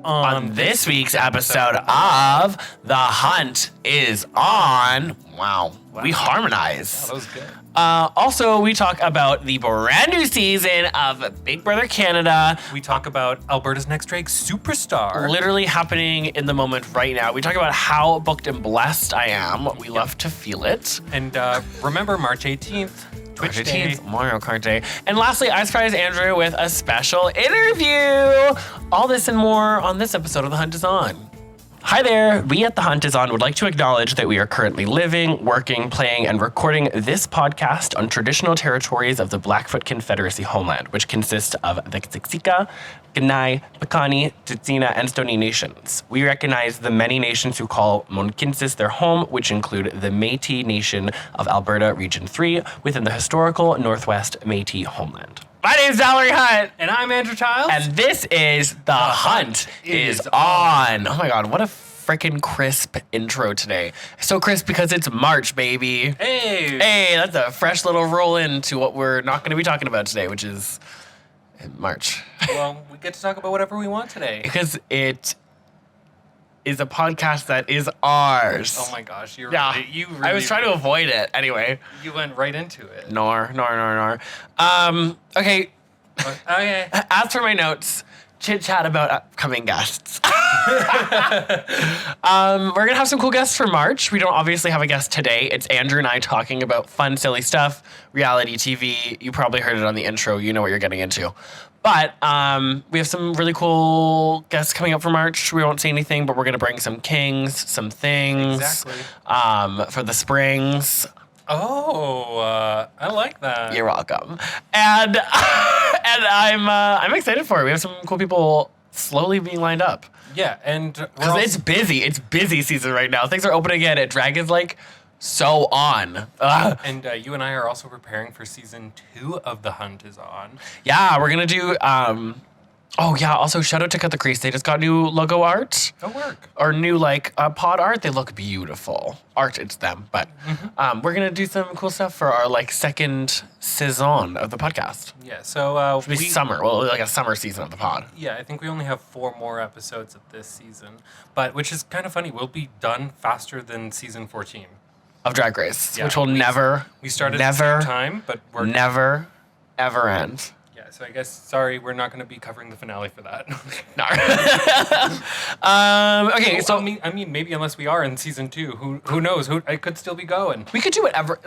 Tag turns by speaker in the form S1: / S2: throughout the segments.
S1: on this week's episode of The Hunt is On. Wow. We harmonize.
S2: That was good.
S1: Also, we talk about the brand new season of Big Brother Canada.
S2: We talk about Alberta's Next Drag Superstar.
S1: Literally happening in the moment right now. We talk about how booked and blessed I am. We love to feel it.
S2: And remember, March 18th, Twitch Day.
S1: Mario Kart Day. And lastly, I surprised Andrew with a special interview. All this and more on this episode of The Hunt is On. Hi there, we at The Hunt is On would like to acknowledge that we are currently living, working, playing, and recording this podcast on traditional territories of the Blackfoot Confederacy homeland, which consists of the Siksika, Kainai, Piikani, Tsuut'ina, and Stoney nations. We recognize the many nations who call Monkinsis their home, which include the Métis Nation of Alberta Region 3 within the historical Northwest Métis homeland. My name's Valerie Hunt.
S2: And I'm Andrew Chiles.
S1: And this is The Hunt is On. Oh my God, what a freaking crisp intro today. So crisp because it's March, baby.
S2: Hey,
S1: that's a fresh little roll into what we're not going to be talking about today, which is March.
S2: Well, we get to talk about whatever we want today.
S1: Because it is a podcast that is ours.
S2: Oh my gosh, you
S1: I was trying to avoid it. Anyway.
S2: You went right into it.
S1: Nor. Okay.
S2: Okay.
S1: As for my notes, chit chat about upcoming guests. We're gonna have some cool guests for March. We don't obviously have a guest today. It's Andrew and I talking about fun, silly stuff, reality TV. You probably heard it on the intro. You know what you're getting into. But we have some really cool guests coming up for March. We won't say anything, but we're gonna bring some kings, some things.
S2: Exactly.
S1: For the springs.
S2: Oh, I like that.
S1: You're welcome. And I'm excited for it. We have some cool people slowly being lined up.
S2: Yeah, and
S1: because it's busy. It's busy season right now. Things are open again. At Dragon's like so on.
S2: And you and I are also preparing for season 2 of The Hunt is On.
S1: Yeah, we're gonna do. Also shout out to Cut the Crease. They just got new logo art.
S2: Oh, work.
S1: Or new pod art. They look beautiful. Art, it's them. But we're gonna do some cool stuff for our second season of the podcast.
S2: Yeah. So
S1: summer. Well, like a summer season of the pod.
S2: Yeah, I think we only have 4 more episodes of this season, but which is kind of funny. We'll be done faster than season 14
S1: of Drag Race,
S2: yeah,
S1: which will never
S2: at the same time, but we're
S1: never ever end.
S2: Yeah, so I guess, sorry, we're not going to be covering the finale for that.
S1: No. Okay, so
S2: I mean, maybe unless we are in season 2, who knows? It could still be going.
S1: We could do whatever.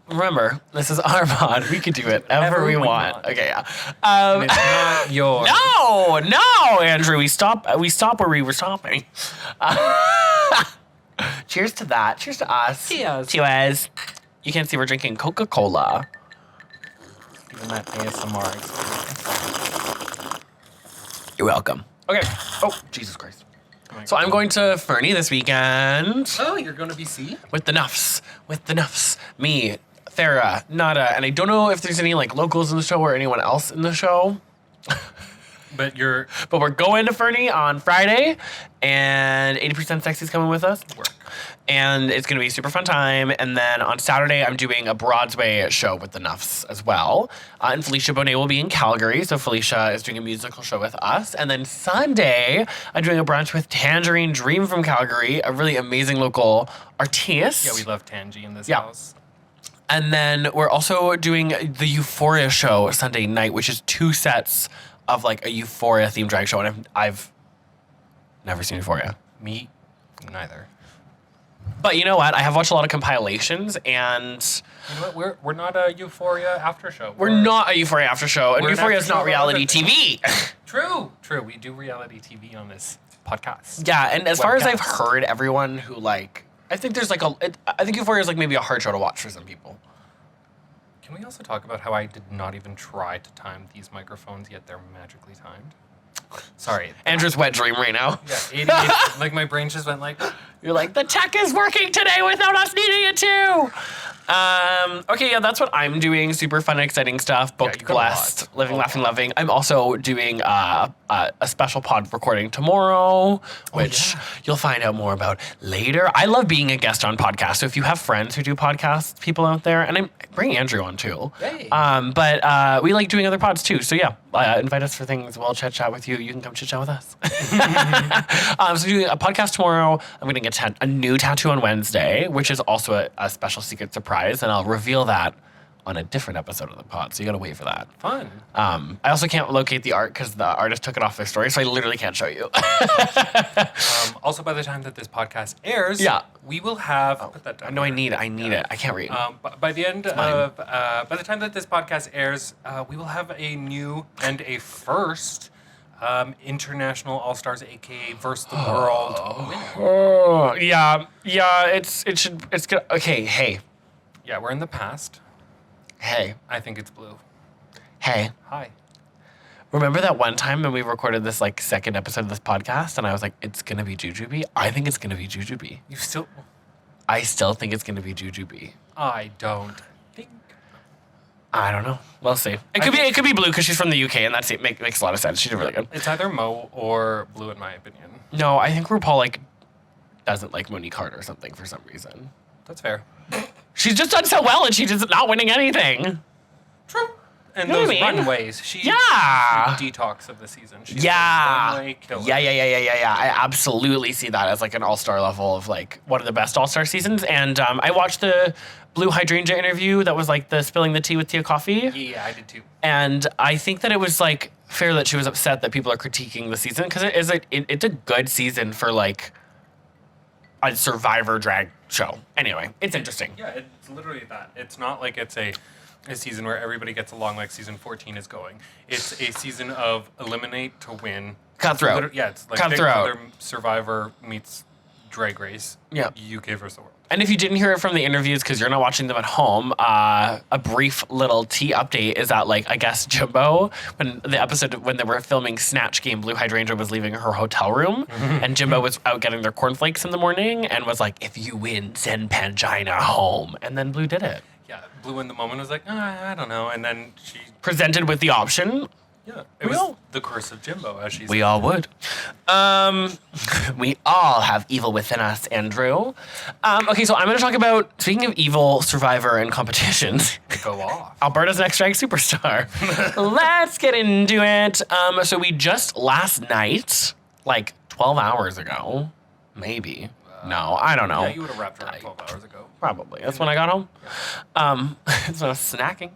S1: Remember, this is our pod. We could do whatever we want. Okay, yeah.
S2: And it's not yours.
S1: No, Andrew. We stop where we were stopping. Cheers to that. Cheers to us. Cheers. You can't see we're drinking Coca-Cola.
S2: Even that ASMR experience.
S1: You're welcome. Okay. Oh, Jesus Christ. So I'm going to Fernie this weekend.
S2: Oh, you're going to BC?
S1: With the Nuffs. Me, Farah, Nada, and I don't know if there's any locals in the show or anyone else in the show.
S2: But
S1: we're going to Fernie on Friday, and 80% Sexy's coming with us. And it's going to be a super fun time. And then on Saturday, I'm doing a Broadway show with the Nuffs as well. And Felicia Bonet will be in Calgary. So Felicia is doing a musical show with us. And then Sunday, I'm doing a brunch with Tangerine Dream from Calgary, a really amazing local artiste.
S2: Yeah, we love Tangy in this house.
S1: And then we're also doing the Euphoria show Sunday night, which is 2 sets of a Euphoria themed drag show. And I've never seen Euphoria.
S2: Me neither.
S1: But you know what? I have watched a lot of compilations, and
S2: you know what? We're not a Euphoria after show.
S1: We're not a Euphoria after show, and Euphoria is not reality TV.
S2: True. We do reality TV on this podcast.
S1: Yeah, and as far as I've heard, everyone who I think there's I think Euphoria is maybe a hard show to watch for some people.
S2: Can we also talk about how I did not even try to time these microphones, yet they're magically timed? Sorry.
S1: Andrew's wet dream right now.
S2: Yeah, 88. My brain just went
S1: You're the tech is working today without us needing it to. Okay, yeah, that's what I'm doing. Super fun, exciting stuff. Booked, blessed, living, laughing, loving. I'm also doing a special pod recording tomorrow, which you'll find out more about later. I love being a guest on podcasts. So if you have friends who do podcasts, people out there, and I'm bringing Andrew on too.
S2: Hey.
S1: But we like doing other pods too. So yeah, invite us for things. We'll chat with you. You can come chat with us. So doing a podcast tomorrow. I'm going to get a new tattoo on Wednesday, which is also a special secret surprise, and I'll reveal that on a different episode of the pod, so you gotta wait for that.
S2: Fun.
S1: I also can't locate the art because the artist took it off their story, so I literally can't show you.
S2: Also, by the time that this podcast airs, we will have. Put that down.
S1: No, I need it. I can't read.
S2: By the end of, by the time that this podcast airs, we will have a new and a first international All Stars, aka Versus the World winner.
S1: It's good. Okay, hey.
S2: Yeah, we're in the past.
S1: Hey.
S2: I think it's blue.
S1: Hey.
S2: Hi.
S1: Remember that one time when we recorded this second episode of this podcast and I was like, it's going to be Jujubee? I think it's going to be Jujubee. I still think it's going to be Jujubee.
S2: I don't think.
S1: I don't know. We'll see. It could be blue because she's from the UK and that makes a lot of sense. She did really good.
S2: It's either Mo or blue in my opinion.
S1: No, I think RuPaul doesn't like Monique Carter or something for some reason.
S2: That's fair.
S1: She's just done so well and she's just not winning anything.
S2: True. And
S1: You know
S2: those
S1: what I mean?
S2: runways. She's
S1: Yeah.
S2: the detox of the season. She's
S1: Yeah.
S2: the runway killer.
S1: Yeah. I absolutely see that as an all-star level of one of the best all-star seasons. And I watched the Blue Hydrangea interview that was the spilling the tea with Tia Coffee.
S2: Yeah, I did too.
S1: And I think that it was fair that she was upset that people are critiquing the season because it's a good season for a Survivor drag show. Anyway, it's interesting.
S2: Yeah, it's literally that. It's not like it's a season where everybody gets along like season 14 is going. It's a season of eliminate to win.
S1: Cutthroat.
S2: It's like
S1: Cutthroat.
S2: Big Brother Survivor meets Drag Race.
S1: Yeah.
S2: UK versus the world.
S1: And if you didn't hear it from the interviews because you're not watching them at home, a brief little tea update is that, I guess Jimbo, when they were filming Snatch Game, Blue Hydrangea was leaving her hotel room, and Jimbo was out getting their cornflakes in the morning and was like, if you win, send Pangina home. And then Blue did it.
S2: Yeah, Blue in the moment was like, I don't know. And then she...
S1: Presented with the option.
S2: Yeah, it was the curse of Jimbo, as she said.
S1: We all would. We all have evil within us, Andrew. Okay, so I'm going to talk about, speaking of evil, Survivor, and competitions.
S2: Go off.
S1: Alberta's Next Drag Superstar. Let's get into it. So we just last night, 12 hours ago, maybe. No, I don't know.
S2: Yeah, you would have wrapped around 12 hours ago.
S1: Probably. That's when I got home. That's when I was snacking.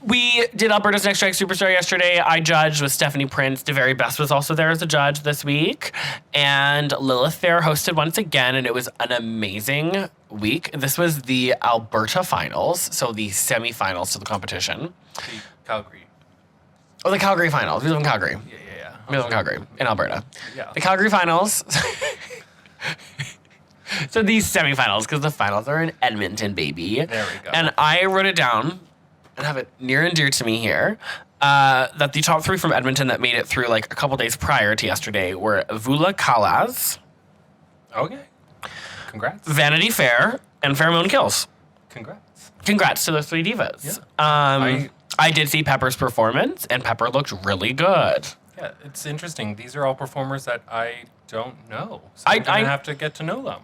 S1: We did Alberta's Next Drag Superstar yesterday. I judged with Stephanie Prince. The Very Best was also there as a judge this week. And Lilith Fair hosted once again, and it was an amazing week. This was the Alberta finals, so the semifinals to the competition.
S2: The Calgary.
S1: Oh, the Calgary finals. We live in Calgary.
S2: Yeah.
S1: We live in Calgary, in Alberta.
S2: Yeah.
S1: The Calgary finals. So these semifinals, because the finals are in Edmonton, baby.
S2: There we go.
S1: And I wrote it down and have it near and dear to me here, that the top 3 from Edmonton that made it through a couple days prior to yesterday were Vula Kalas,
S2: Okay. Congrats.
S1: Vanity Fair, and Pheromone Kills.
S2: Congrats.
S1: Congrats to those 3 divas.
S2: Yeah.
S1: I did see Pepper's performance, and Pepper looked really good.
S2: Yeah, it's interesting. These are all performers that I don't know. So I'm gonna have to get to know them.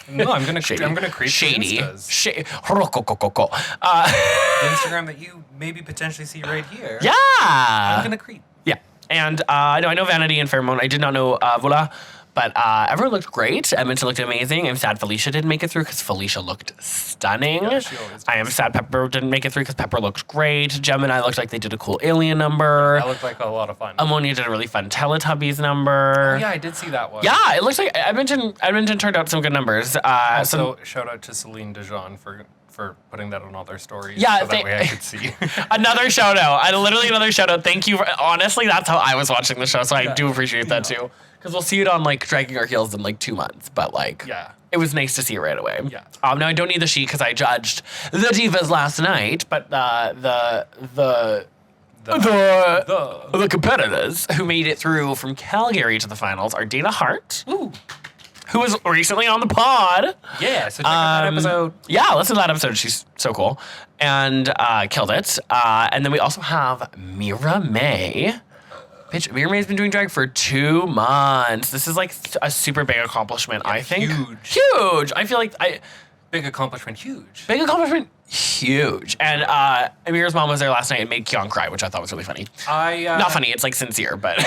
S2: No, I'm gonna create
S1: Shady.
S2: the Instagram that you maybe potentially see right here.
S1: Yeah.
S2: I'm gonna creep.
S1: Yeah. And I know Vanity and Pheromone. I did not know Vula, but everyone looked great. Edmonton looked amazing. I'm sad Felicia didn't make it through because Felicia looked stunning.
S2: Yeah, she always
S1: I am sad Pepper didn't make it through because Pepper looked great. Gemini looked like they did a cool alien number.
S2: That looked like a lot of fun.
S1: Ammonia did a really fun Teletubbies number.
S2: Oh, yeah, I did see that one.
S1: Yeah, it looks like Edmonton turned out some good numbers.
S2: Also, shout out to Celine Dijon for putting that on all their stories.
S1: Yeah,
S2: so that way I could see.
S1: Another shout out. Literally another shout out. Thank you. Honestly, that's how I was watching the show, so I do appreciate that too. Because we'll see it on Dragging Our Heels in 2 months, but it was nice to see it right away.
S2: Yeah.
S1: Now I don't need the sheet because I judged the divas last night, but the competitors who made it through from Calgary to the finals are Dana Hart, who was recently on the pod.
S2: Yeah, so check out that episode.
S1: Yeah, listen to that episode. She's so cool. And killed it. And then we also have Mira May. Bitch, Mira May's been doing drag for 2 months. This is a super big accomplishment, I think.
S2: Huge.
S1: Huge. I feel
S2: Big accomplishment, huge.
S1: Big accomplishment, huge. And Amir's mom was there last night and made Keon cry, which I thought was really funny. Not funny, it's like sincere, but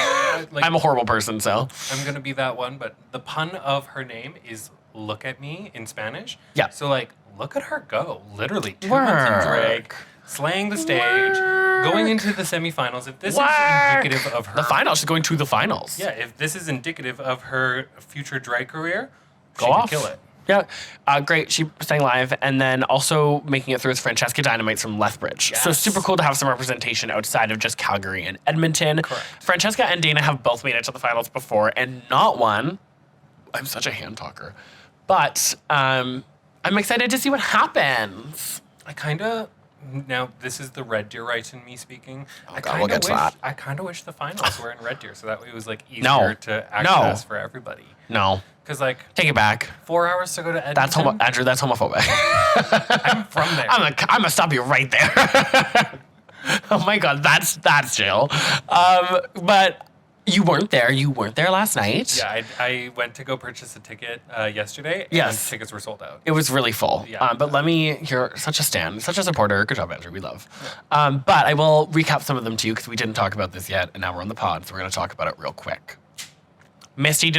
S2: like,
S1: I'm a horrible person, so.
S2: I'm going to be that one, but the pun of her name is look at me in Spanish.
S1: Yeah.
S2: So, like, look at her go. Literally, 2 months in drag, slaying the stage, going into the semifinals. If this is indicative of her...
S1: The finals, she's going to the finals.
S2: Yeah, if this is indicative of her future drag career, she
S1: Go off.
S2: can kill it.
S1: Yeah, great. She sang live, and then also making it through with Francesca Dynamites from Lethbridge.
S2: Yes.
S1: So super cool to have some representation outside of just Calgary and Edmonton.
S2: Correct.
S1: Francesca and Dana have both made it to the finals before, and not one. I'm such a hand talker, but I'm excited to see what happens.
S2: I kind of... Now, this is the Red Deer right in me speaking.
S1: Oh, God, we'll get to that.
S2: I kind of wish the finals were in Red Deer, so that way it was like easier
S1: No.
S2: to access for everybody.
S1: No,
S2: Because like
S1: take it back.
S2: 4 hours to go to Edmonton.
S1: That's Andrew. That's homophobic.
S2: I'm from there.
S1: I'm gonna stop you right there. Oh my God, that's jail. But you weren't there. You weren't there last night.
S2: Yeah, I went to go purchase a ticket yesterday.
S1: Yes.
S2: And tickets were sold out.
S1: It was really full.
S2: Yeah.
S1: But you're such a stan, such a supporter. Good job, Andrew. We love. But I will recap some of them too, because we didn't talk about this yet, and now we're on the pod, so we're going to talk about it real quick. Misty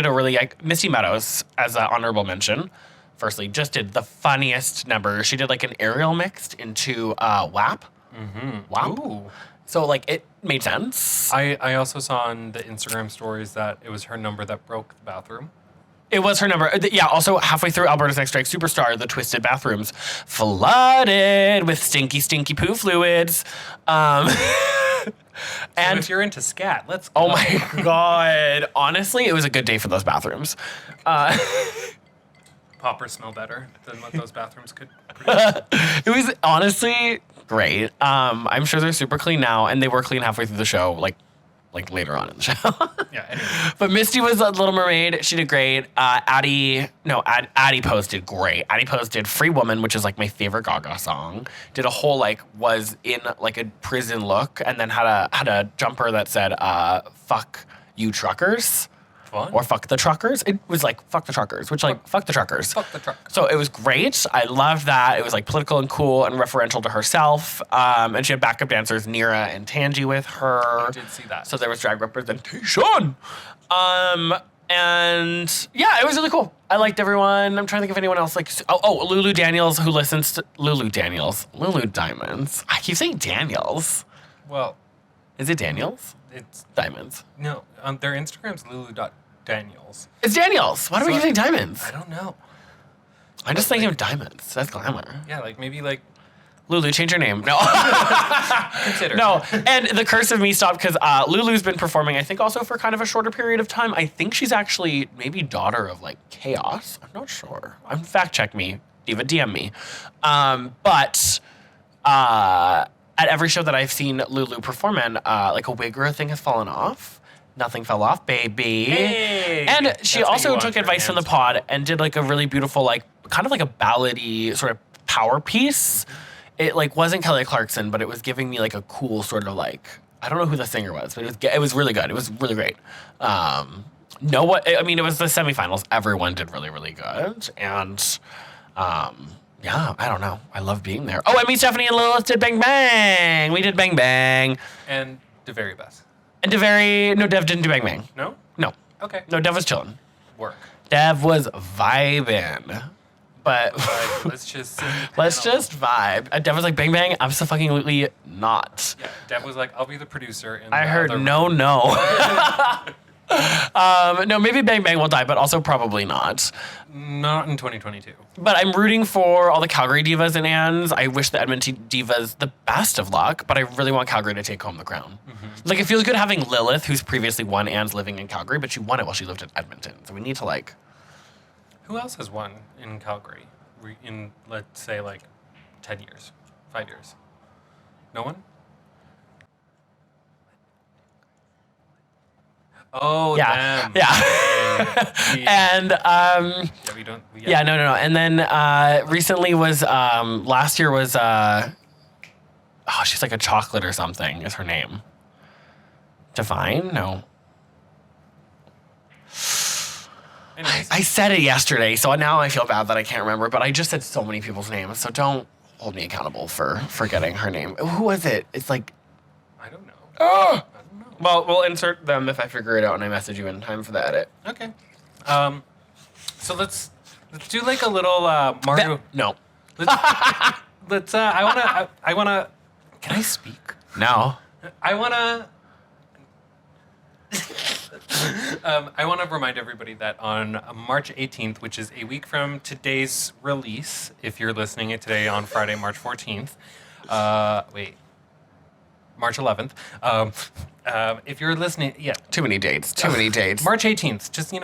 S1: Meadows, as an honorable mention, firstly, just did the funniest number. She did like an aerial mixed into WAP. Mm-hmm. WAP.
S2: Ooh.
S1: So like it made sense.
S2: I also saw on the Instagram stories that it was her number that broke the bathroom.
S1: It was her number. Yeah, also halfway through Alberta's Next Drag Superstar, the Twisted bathrooms flooded with stinky, stinky poo fluids.
S2: And so if you're into scat, let's go.
S1: Oh my God. Honestly, it was a good day for those bathrooms.
S2: Poppers smell better than what those bathrooms could produce.
S1: It was honestly great. I'm sure they're super clean now, and they were clean halfway through the show, like later on in the show.
S2: Yeah, anyway.
S1: But Misty was a Little Mermaid. She did great. Addie posted great. Addie posted Free Woman, which is like my favorite Gaga song. Did a whole was in like a prison look, and then had a jumper that said fuck you truckers.
S2: Fun.
S1: Or fuck the truckers. It was like fuck the truckers, which fuck the truckers.
S2: Fuck the truckers.
S1: So it was great. I loved that. It was like political and cool and referential to herself. And she had backup dancers Nira and Tangi with her.
S2: I did see that.
S1: So there was drag representation. And yeah, it was really cool. I liked everyone. I'm trying to think of anyone else. Lulu Daniels, who listens to Lulu Diamonds. I keep saying Daniels.
S2: Well,
S1: is it Daniels?
S2: It's
S1: Diamonds.
S2: No, their Instagram's lulu.daniels.
S1: It's Daniels. Why do we keep saying Diamonds?
S2: I don't know.
S1: I'm just thinking of Diamonds. That's glamour.
S2: Yeah, maybe
S1: Lulu, change your name. No.
S2: Consider.
S1: No. And the curse of me stopped because Lulu's been performing, I think, also for kind of a shorter period of time. I think she's actually maybe daughter of Chaos. I'm not sure. Fact check me. Diva, DM me. But at every show that I've seen Lulu perform in, a wig or a thing has fallen off. Nothing fell off, baby.
S2: Hey,
S1: and she also took advice from the pod and did a really beautiful, kind of a ballady sort of power piece. It wasn't Kelly Clarkson, but it was giving me a cool sort of I don't know who the singer was, but it was really good. It was really great. It was the semifinals. Everyone did really, really good. And yeah, I don't know. I love being there. Oh, and me, Stephanie, and Lilith did Bang Bang. We did Bang Bang.
S2: And the very best.
S1: And no, Dev didn't do Bang Bang.
S2: No?
S1: No.
S2: Okay.
S1: No, Dev was chilling.
S2: Work.
S1: Dev was vibing. But
S2: let's just
S1: vibe. Dev was like, Bang Bang? Absolutely not.
S2: Yeah, Dev was like, I'll be the producer. In
S1: I
S2: the
S1: heard
S2: other
S1: no. No, maybe Bang Bang will die, but also probably not.
S2: Not in 2022.
S1: But I'm rooting for all the Calgary divas and Anns. I wish the Edmonton divas the best of luck, but I really want Calgary to take home the crown. Mm-hmm. It feels good having Lilith, who's previously won Anns living in Calgary, but she won it while she lived in Edmonton. So we need to
S2: Who else has won in Calgary in, let's say, 10 years, 5 years? No one? Oh,
S1: yeah.
S2: them.
S1: Yeah. And
S2: yeah, we don't.
S1: Yeah, no. And then recently was last year was she's like a chocolate or something is her name. Divine? No.
S2: Anyways.
S1: I said it yesterday, so now I feel bad that I can't remember, but I just said so many people's names, so don't hold me accountable for forgetting her name. Who was it? It's like,
S2: I don't know.
S1: oh!
S2: I don't know.
S1: Well, we'll insert them if I figure it out and I message you in time for the edit.
S2: Okay. So let's do like a little Mario.
S1: No.
S2: Let's. I wanna. Can I speak?
S1: No.
S2: I wanna. I want to remind everybody that on March 18th, which is a week from today's release, if you're listening it today on Friday, March 14th, March 11th. If you're listening, yeah.
S1: Too many dates. Too many dates.
S2: March 18th. Just,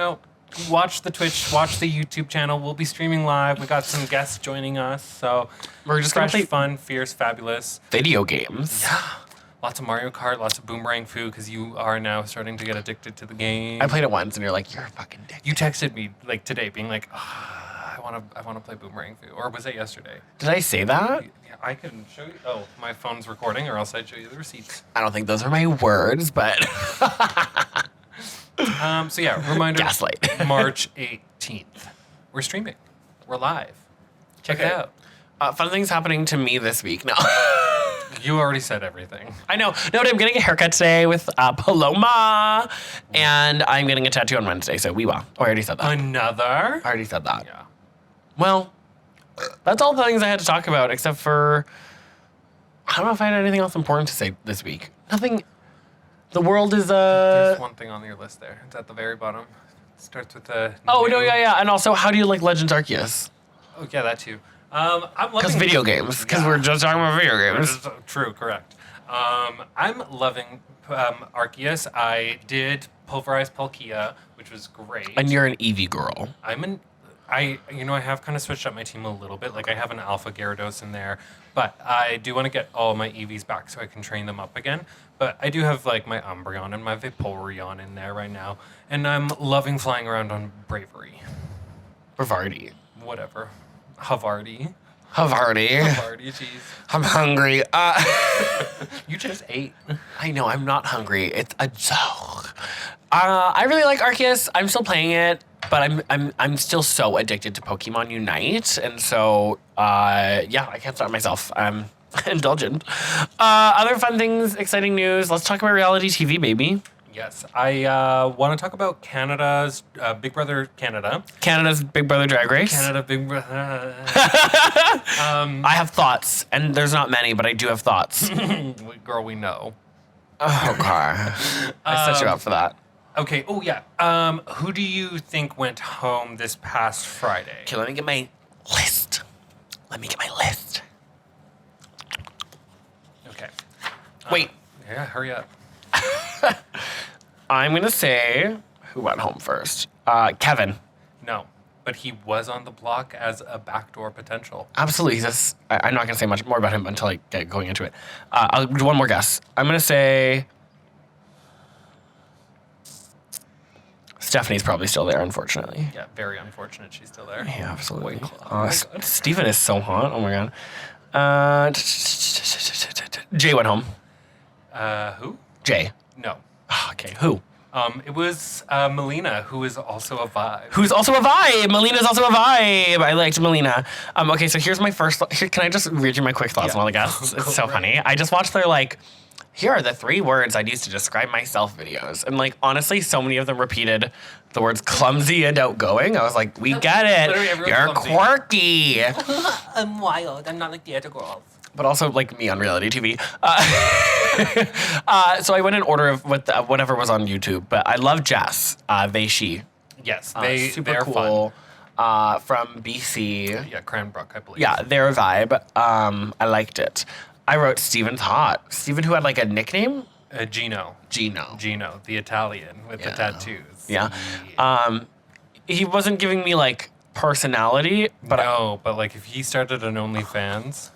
S2: watch the Twitch, watch the YouTube channel. We'll be streaming live. We got some guests joining us. So
S1: we're just going to play
S2: fun, fierce, fabulous
S1: video games.
S2: Yeah. Lots of Mario Kart, lots of Boomerang Fu, because you are now starting to get addicted to the game.
S1: I played it once, and you're like, you're a fucking dick.
S2: You texted me like today, being like, I want to play Boomerang Fu, or was it yesterday?
S1: Did I say that?
S2: Yeah, I can show you. Oh, my phone's recording, or else I'd show you the receipts.
S1: I don't think those are my words, but.
S2: So yeah, reminder.
S1: Gaslight.
S2: March 18th, we're streaming. We're live. Check it out.
S1: Fun things happening to me this week. No.
S2: You already said everything.
S1: I know. No, I'm getting a haircut today with Paloma, and I'm getting a tattoo on Wednesday, so we will. Oh, I already said that.
S2: Another?
S1: I already said that.
S2: Yeah.
S1: Well, that's all the things I had to talk about, except for, I don't know if I had anything else important to say this week. Nothing. The world is,
S2: There's one thing on your list there. It's at the very bottom. It starts with the...
S1: Oh, no, yeah. And also, how do you like Legends Arceus?
S2: Oh, yeah, that too. I'm loving...
S1: Because video games. Because we're just talking about video games.
S2: True, correct. I'm loving Arceus. I did pulverize Palkia, which was great.
S1: And you're an Eevee girl.
S2: I have kind of switched up my team a little bit. Like, I have an Alpha Gyarados in there, but I do want to get all my Eevees back so I can train them up again. But I do have, like, my Umbreon and my Vaporeon in there right now, and I'm loving flying around on Bravery.
S1: Bravardi.
S2: Whatever. Havardi.
S1: Havardi,
S2: jeez.
S1: I'm hungry.
S2: You just ate.
S1: I know, I'm not hungry. It's a joke. I really like Arceus. I'm still playing it, but I'm still so addicted to Pokemon Unite, and so yeah, I can't stop myself. I'm indulgent. Other fun things, exciting news. Let's talk about reality TV, baby.
S2: Yes, I want to talk about Canada's Big Brother Canada.
S1: Canada's Big Brother Drag Race.
S2: Canada Big Brother.
S1: I have thoughts, and there's not many, but I do have thoughts.
S2: Girl, we know.
S1: Oh, okay. I set you up for that.
S2: Okay. Oh, yeah. Who do you think went home this past Friday?
S1: Okay, let me get my list.
S2: Okay.
S1: Wait.
S2: Yeah, hurry up.
S1: I'm going to say who went home first. Kevin.
S2: No, but he was on the block as a backdoor potential.
S1: Absolutely. I'm not going to say much more about him until I get going into it. I'll do one more guess. I'm going to say Stephanie's probably still there, unfortunately.
S2: Yeah, very unfortunate she's still there.
S1: Yeah, absolutely.
S2: God.
S1: Stephen is so hot. Oh, my God. Jay went home.
S2: Who?
S1: Jay.
S2: No.
S1: Okay, who?
S2: It was Melina, who is also a vibe.
S1: Who's also a vibe. Melina's also a vibe. I liked Melina. Okay, so here's my first... Can I just read you my quick thoughts on all the guests? It's so funny. I just watched their, here are the 3 words I'd use to describe myself videos. And, honestly, so many of them repeated the words clumsy and outgoing. I was like, we get it. You're
S2: clumsy.
S1: Quirky.
S2: I'm wild. I'm not like the other girls.
S1: But also, me on reality TV. So I went in order of whatever was on YouTube. But I love Jess. They, she.
S2: Yes,
S1: Super
S2: they're
S1: cool. From BC.
S2: Yeah, Cranbrook, I believe.
S1: Yeah, they're a vibe. I liked it. I wrote Steven's hot. Steven, who had a nickname?
S2: Gino, the Italian with the tattoos.
S1: Yeah. He wasn't giving me personality, but
S2: no, but if he started an OnlyFans,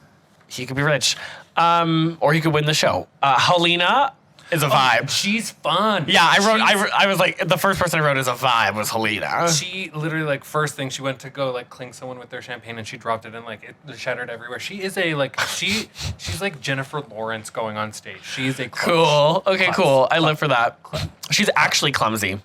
S1: he could be rich, or he could win the show. Helena is a vibe.
S2: She's fun.
S1: Yeah, I was the first person I wrote as a vibe was Helena.
S2: She literally first thing she went to go clink someone with their champagne and she dropped it and it shattered everywhere. She is a she's like Jennifer Lawrence going on stage. She is a
S1: cool. Okay, cool. I live for that. She's actually clumsy.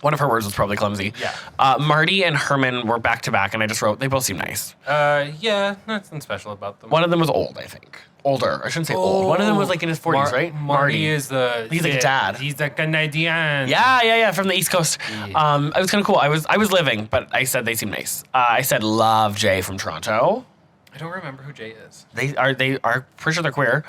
S1: One of her words was probably clumsy.
S2: Yeah.
S1: Marty and Herman were back to back, and I just wrote, they both seem nice.
S2: Yeah, nothing special about them.
S1: One of them was old, I think. Older. I shouldn't say old. One of them was like in his 40s, right?
S2: Marty is the...
S1: He's like a dad.
S2: He's a Canadian.
S1: Yeah, from the East Coast.
S2: Yeah.
S1: It was kind of cool. I was living, but I said they seem nice. I said love Jay from Toronto.
S2: I don't remember who Jay is.
S1: They are pretty sure they're queer.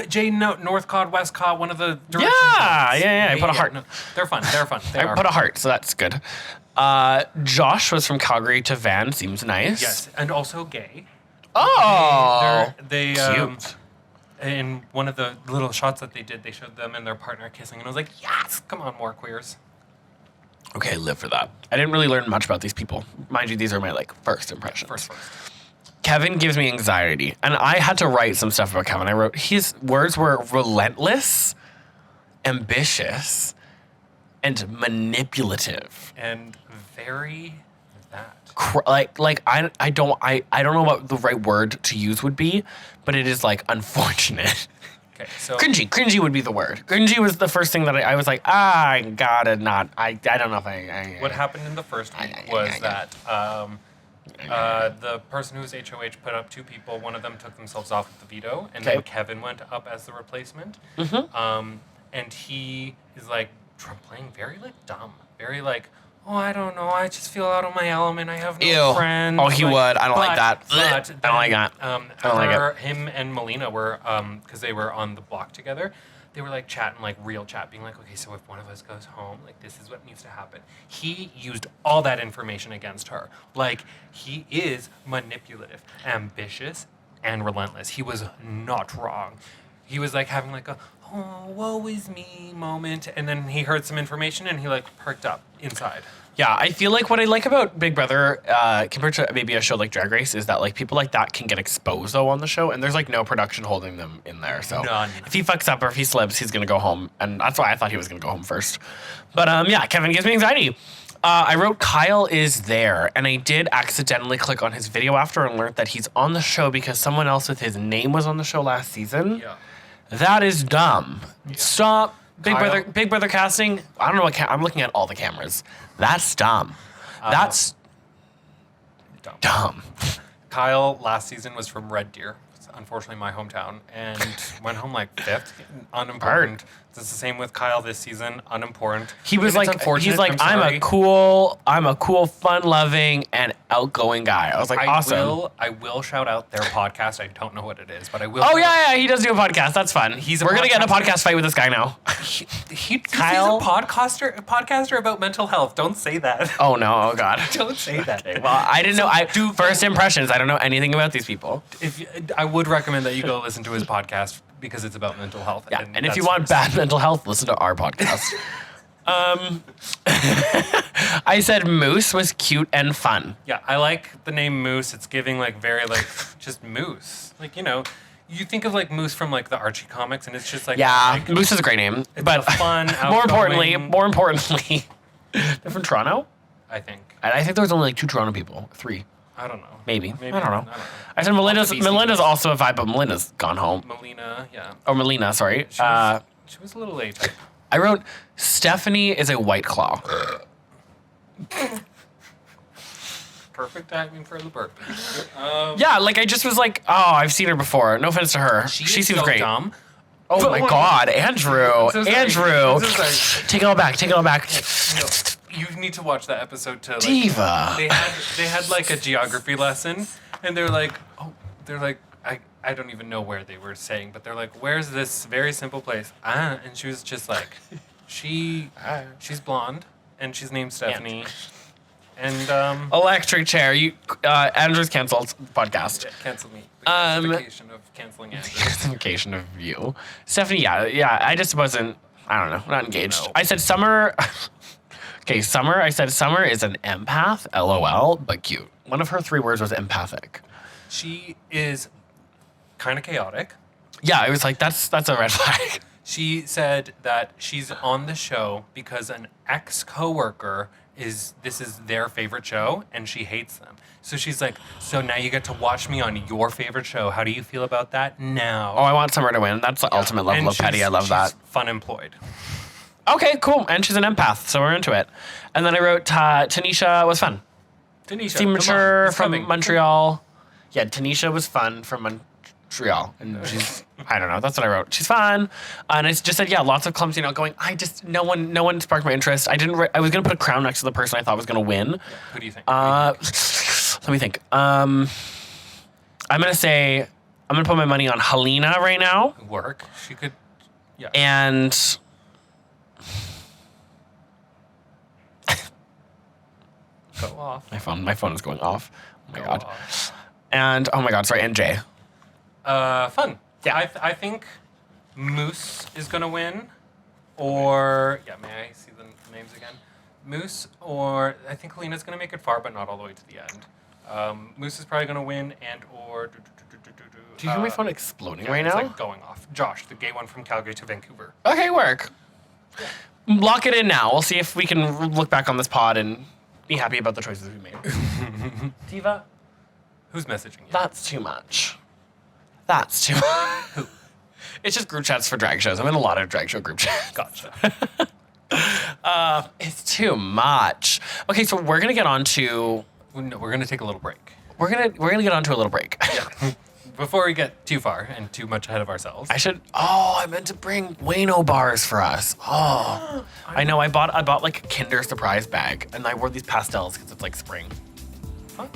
S2: Jay Northcott, Westcott, one of the directions.
S1: Yeah. I put a heart.
S2: No, they're fun.
S1: I put a heart, so that's good. Josh was from Calgary to Van. Seems nice.
S2: Yes, and also gay.
S1: Oh,
S2: they
S1: cute.
S2: In one of the little shots that they did, they showed them and their partner kissing, and I was like, yes, come on, more queers.
S1: Okay, live for that. I didn't really learn much about these people. Mind you, these are my first impressions.
S2: First.
S1: Kevin gives me anxiety, and I had to write some stuff about Kevin. I wrote his words were relentless, ambitious, and manipulative,
S2: and very that.
S1: I don't know what the right word to use would be, but it is unfortunate.
S2: Okay, so
S1: Cringy would be the word. Cringy was the first thing that I was like, I gotta not. I don't know if I.
S2: What happened in the first week was that the person whose HOH put up two people, one of them took themselves off with the veto, and then Kevin went up as the replacement.
S1: Mm-hmm.
S2: And he is playing very dumb, very oh, I don't know, I just feel out of my element, I have no friends.
S1: Oh, he would. I don't like that.
S2: But
S1: I don't like that. I don't like it.
S2: Him and Melina were, because they were on the block together, they were chatting, real chat, being okay, so if one of us goes home, this is what needs to happen. He used all that information against her. He is manipulative, ambitious, and relentless. He was not wrong. He was having a, oh, woe is me moment, and then he heard some information and he perked up inside.
S1: Yeah, I feel what I like about Big Brother compared to maybe a show like Drag Race is that people like that can get exposed though on the show, and there's no production holding them in there. So
S2: None.
S1: If he fucks up or if he slips, he's gonna go home, and that's why I thought he was gonna go home first. But yeah, Kevin gives me anxiety. I wrote Kyle is there, and I did accidentally click on his video after and learned that he's on the show because someone else with his name was on the show last season.
S2: Yeah.
S1: That is dumb. Yeah. Stop. Big
S2: Kyle?
S1: Brother casting. I don't know what I'm looking at all the cameras. That's dumb. That's dumb.
S2: Kyle last season was from Red Deer, unfortunately my hometown, and went home fifth. Unimportant. It's the same with Kyle this season. Unimportant.
S1: He was I'm a cool, fun-loving, and outgoing guy. I was awesome.
S2: I will shout out their podcast. I don't know what it is, but I will.
S1: Oh yeah, he does do a podcast. That's fun. We're gonna get in a podcast fight with this guy now.
S2: Kyle, he's a podcaster about mental health. Don't say that.
S1: Oh no! Oh god!
S2: Don't say that.
S1: Okay, well, I didn't know. First impressions. I don't know anything about these people.
S2: I would recommend that you go listen to his podcast because it's about mental health.
S1: Yeah, and if you want bad mental health, listen to our podcast. I said Moose was cute and fun.
S2: Yeah, I like the name Moose. It's giving very just Moose. You think of Moose from the Archie comics, and it's just
S1: Moose is a great name.
S2: It's
S1: but
S2: fun.
S1: more importantly, they're from Toronto.
S2: I think.
S1: And I think there was only 2 Toronto people. 3.
S2: I don't know.
S1: Maybe. I don't know. I said Melinda's also a vibe, but Melinda's gone home.
S2: Melina, yeah.
S1: Oh, Melina, sorry.
S2: She was a little late.
S1: I wrote, Stephanie is a White Claw.
S2: Perfect timing for the burp.
S1: Yeah, I just was I've seen her before. No offense to her. She seems
S2: so
S1: great.
S2: Dumb.
S1: Oh my God, Andrew. Andrew. Take it all back.
S2: No, you need to watch that episode to
S1: Diva.
S2: They had a geography lesson, and they're I don't even know where they were saying, but they're where's this very simple place? And she was just she's blonde and she's named Stephanie. And
S1: electric chair. Andrew's canceled the podcast.
S2: Yeah, cancel me. Justification of canceling Andrew.
S1: Justification of you. Stephanie, yeah. I just wasn't. I don't know. Not engaged.
S2: No.
S1: I said Summer. Okay, Summer. I said Summer is an empath. LOL, but cute. One of her 3 words was empathic.
S2: She is kind of chaotic.
S1: Yeah, I was that's a red flag.
S2: She said that she's on the show because an ex-coworker this is their favorite show and she hates them. So she's so now you get to watch me on your favorite show. How do you feel about that now?
S1: Oh, I want Summer to win. That's the ultimate level of petty. I love that.
S2: Fun employed.
S1: Okay, cool. And she's an empath, so we're into it. And then I wrote Tanisha was fun.
S2: Tanisha,
S1: Seemed mature from
S2: coming.
S1: Montreal. Yeah, Tanisha was fun from Montreal. And she's, I don't know, that's what I wrote. She's fun. And I just said, yeah, lots of clumsy outgoing. No one sparked my interest. I was going to put a crown next to the person I thought was going to win.
S2: Who do you think?
S1: Let me think. I'm going to put my money on Helena right now.
S2: Work. She could, yeah.
S1: And
S2: go off.
S1: my phone is going off. Oh my
S2: Go
S1: God.
S2: off.
S1: And, oh my God, sorry, and Jay.
S2: Fun.
S1: Yeah.
S2: I think Moose is going to win. Or, yeah, may I see the names again? Moose, or I think Helena's going to make it far, but not all the way to the end. Moose is probably going to win, and or...
S1: Do you hear my phone exploding right
S2: it's
S1: now?
S2: like going off. Josh, the gay one from Calgary to Vancouver.
S1: Okay, work. Lock it in now. We'll see if we can look back on this pod and be happy about the choices we made. Diva,
S2: Who's messaging you?
S1: that's too much. That's too much. It's just group chats for drag shows. I'm in a lot of drag show group chats.
S2: Gotcha.
S1: It's too much. Okay, so we're gonna get on to
S2: No, we're going to take a little break.
S1: we're gonna get on to a little break.
S2: Before we get too far and too much ahead of ourselves.
S1: I meant to bring Bueno bars for us. Oh, I know. I bought like a Kinder Surprise bag, and I wore these pastels because it's like spring.
S2: Fun.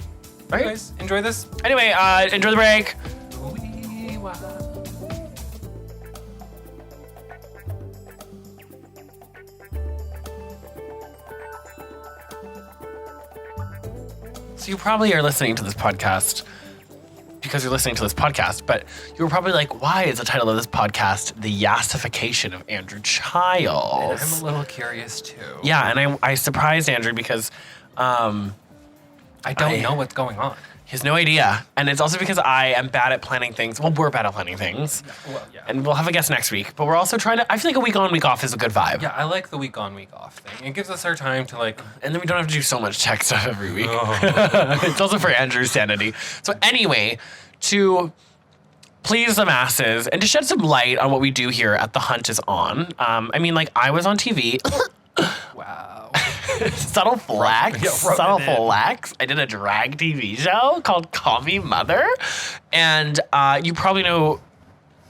S1: Right?
S2: Guys, enjoy this.
S1: Anyway, enjoy the break. So you probably are listening to this podcast because you're listening to this podcast, but you were probably like, why is the title of this podcast The Yassification of Andrew Chiles?
S2: I'm a little curious too.
S1: Yeah, and I surprised Andrew because
S2: I don't know what's going on.
S1: he has no idea. And it's also because I am bad at planning things. Well, we're bad at planning things.
S2: Well, yeah.
S1: And we'll have a guest next week. But we're also trying to, I feel like a week on, week off is a good vibe.
S2: Yeah, I like the week on, week off thing. It gives us our time to like.
S1: And then we don't have to do so much tech stuff every week.
S2: Oh.
S1: It's also for Andrew's sanity. So anyway, to please the masses and to shed some light on what we do here at The Hunt is On. I mean, like, I was on TV.
S2: Wow.
S1: Subtle flex.
S2: Yeah, rub
S1: Subtle
S2: it in.
S1: flex. I did a drag TV show called Call Me Mother. And you probably know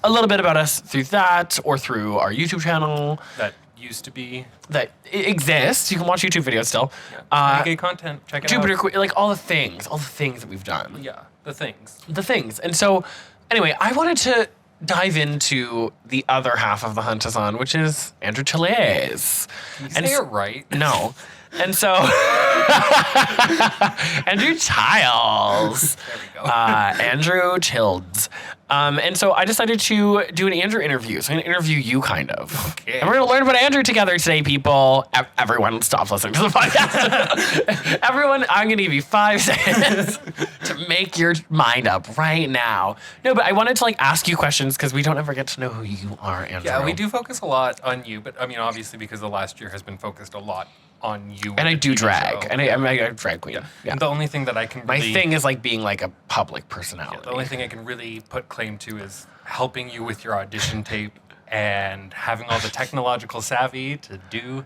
S1: a little bit about us through that or through our YouTube channel
S2: That used to be.
S1: that exists. You can watch YouTube videos still.
S2: Yeah. Gay content. Check it
S1: Jupiter,
S2: out.
S1: like all the things that we've done.
S2: Yeah, the things.
S1: The things. And so, anyway, I wanted to dive into the other half of The Hunt is On, which is Andrew Chiles.
S2: Can you
S1: And
S2: say
S1: s-
S2: it right?
S1: No. And so, Andrew Chiles.
S2: There we go.
S1: Andrew Childs. And so I decided to do an Andrew interview. So I'm going to interview you, kind of.
S2: Okay.
S1: And we're going to learn about Andrew together today, people. Everyone, stop listening to the podcast. Everyone, I'm going to give you 5 seconds to make your mind up right now. No, but I wanted to like ask you questions because we don't ever get to know who you are, Andrew.
S2: Yeah, we do focus a lot on you, but I mean, obviously, because the last year has been focused a lot on you.
S1: And I
S2: with
S1: do
S2: the TV
S1: drag.
S2: show.
S1: And I'm a drag queen. Yeah.
S2: And the only thing that I can
S1: My
S2: really,
S1: thing is like being like a public personality.
S2: the only thing I can really put claim to is helping you with your audition tape and having all the technological savvy to do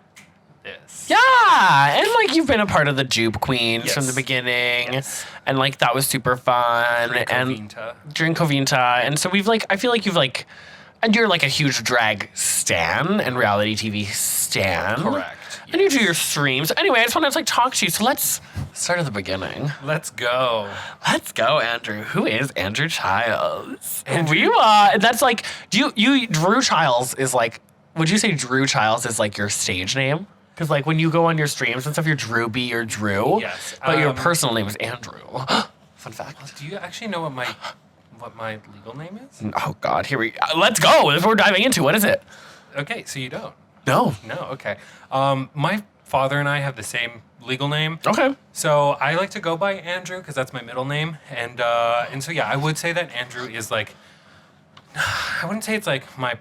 S2: this.
S1: Yeah, and like you've been a part of the Jupe Queens from the
S2: Yes.
S1: beginning,
S2: Yes.
S1: and like that was super fun. And
S2: Vinta.
S1: during Covinta, and so we've like I feel like you've like, and you're like a huge drag stan and reality TV stan.
S2: Correct.
S1: And you do your streams. Anyway, I just wanted to like talk to you. So let's start at the beginning.
S2: Let's go.
S1: Let's go, Andrew. Who is Andrew Chiles?
S2: Andrew-
S1: That's like, you Drew Chiles is like, would you say Drew Chiles is like your stage name? Because like when you go on your streams and stuff, you're Drew B or Drew.
S2: Yes,
S1: But your personal name is Andrew. Fun fact.
S2: Do you actually know what my legal name is?
S1: Oh God, here we let's go. If we're diving into what is it?
S2: Okay, so you don't.
S1: No.
S2: No, okay. My father and I have the same legal name.
S1: Okay.
S2: So I like to go by Andrew because that's my middle name, and so yeah, I would say that Andrew is like, I wouldn't say it's like my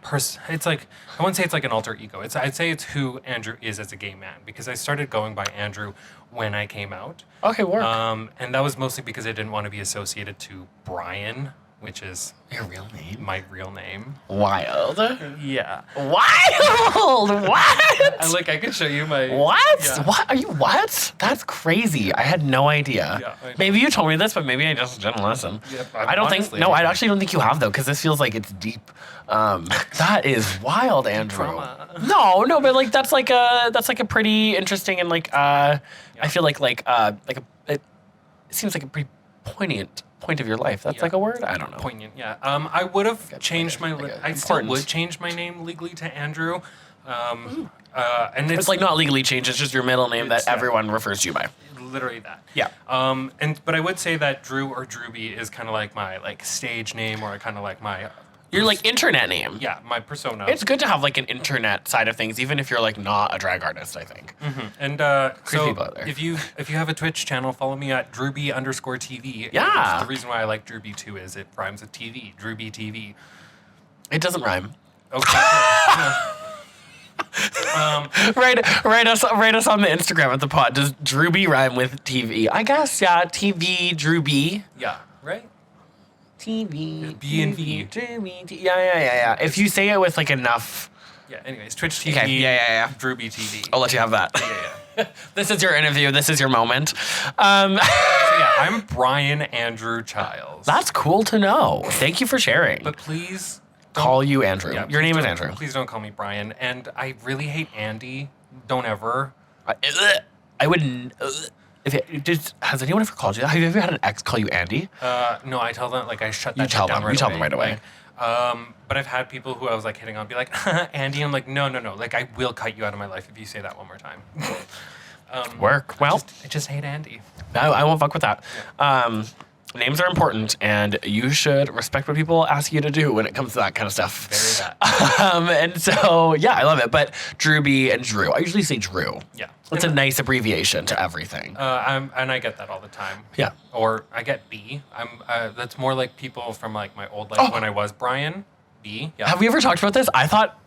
S2: It's like I wouldn't say it's like an alter ego. I'd say it's who Andrew is as a gay man because I started going by Andrew when I came out.
S1: Okay, work.
S2: And that was mostly because I didn't want to be associated to Brian which is
S1: Your real name?
S2: my real name.
S1: Wild.
S2: Yeah.
S1: Wild! What?
S2: I could show you my...
S1: What?
S2: Yeah.
S1: What? Are you what? That's crazy. I had no idea.
S2: Yeah, I know.
S1: Maybe you told me this, but maybe I just didn't listen.
S2: Yeah,
S1: I don't think.
S2: honestly,
S1: No, I actually don't think you have though, because this feels like it's deep. That is wild, Andrew.
S2: Trauma.
S1: No, but like that's like a pretty interesting and like I feel like it seems like a pretty poignant point of your life. That's
S2: Yeah.
S1: like a word. I don't know.
S2: Poignant, yeah. I would have changed my... I still
S1: important.
S2: would change my name legally to Andrew. And
S1: It's like not legally changed. It's just your middle name that
S2: It's, yeah.
S1: everyone refers to you by.
S2: literally that.
S1: Yeah.
S2: But I would say that Drew or Drewby is kind of like my like stage name, or kind of like my
S1: Your like internet name.
S2: yeah, my persona.
S1: It's good to have like an internet side of things, even if you're like not a drag artist, I think.
S2: And
S1: Crazy
S2: so
S1: people out there.
S2: if you have a Twitch channel, follow me at Drewby_TV.
S1: Yeah.
S2: The reason why I like Drewby too is it rhymes with TV. Drewby TV.
S1: It doesn't rhyme.
S2: Okay.
S1: Write us on the Instagram at the pod. Does Drewby rhyme with TV? I guess, yeah. TV, Drewby.
S2: Yeah. Right.
S1: TV.
S2: B and V.
S1: Drewby. Yeah. If you say it with like enough,
S2: Yeah. Anyways, Twitch TV.
S1: Okay, yeah.
S2: Drewby TV.
S1: I'll let you have that.
S2: Yeah.
S1: This is your interview. This is your moment.
S2: So yeah, I'm Brian Andrew Chiles.
S1: That's cool to know. Thank you for sharing.
S2: But please
S1: Call you Andrew.
S2: yeah,
S1: Your
S2: please
S1: name is
S2: don't-
S1: Andrew.
S2: Please don't call me Brian. And I really hate Andy. Don't ever.
S1: I wouldn't. Has anyone ever called you that? Have you ever had an ex call you Andy?
S2: No, I tell them like I shut that
S1: You tell
S2: shit down
S1: them. You tell them right away.
S2: Like, but I've had people who I was like hitting on be like, Andy. I'm like, no. Like I will cut you out of my life if you say that one more time.
S1: Work. Well,
S2: I just hate Andy.
S1: I won't fuck with that. Names are important, and you should respect what people ask you to do when it comes to that kind of stuff.
S2: Very bad.
S1: And so, yeah, I love it. But Drewby and Drew. I usually say Drew.
S2: Yeah.
S1: It's a nice abbreviation to everything.
S2: And I get that all the time.
S1: Yeah.
S2: Or I get B. That's more like people from like my old life when I was Brian. B. Yeah.
S1: Have we ever talked about this? I thought,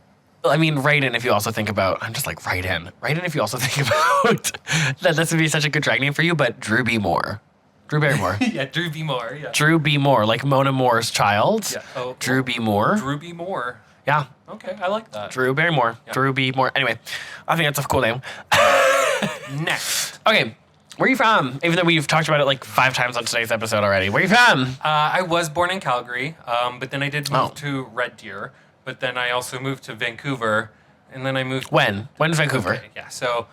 S1: write in if you also think about, I'm just like, write in if you also think about that this would be such a good drag name for you, but Drew B. Moore. Drew Barrymore.
S2: Yeah, Drew B. Moore. Yeah.
S1: Drew B. Moore, like Mona Moore's child.
S2: Yeah. Oh,
S1: Drew B. Moore.
S2: Drew B. Moore.
S1: Yeah.
S2: Okay, I like that.
S1: Drew Barrymore.
S2: Yeah.
S1: Drew B. Moore. Anyway, I think that's a cool name.
S2: Next.
S1: Okay. Where are you from? Even though we've talked about it like 5 times on today's episode already. Where are you from?
S2: I was born in Calgary, but then I did move
S1: Oh.
S2: to Red Deer. But then I also moved to Vancouver, and then I moved.
S1: When? When's Vancouver?
S2: Okay, yeah. So,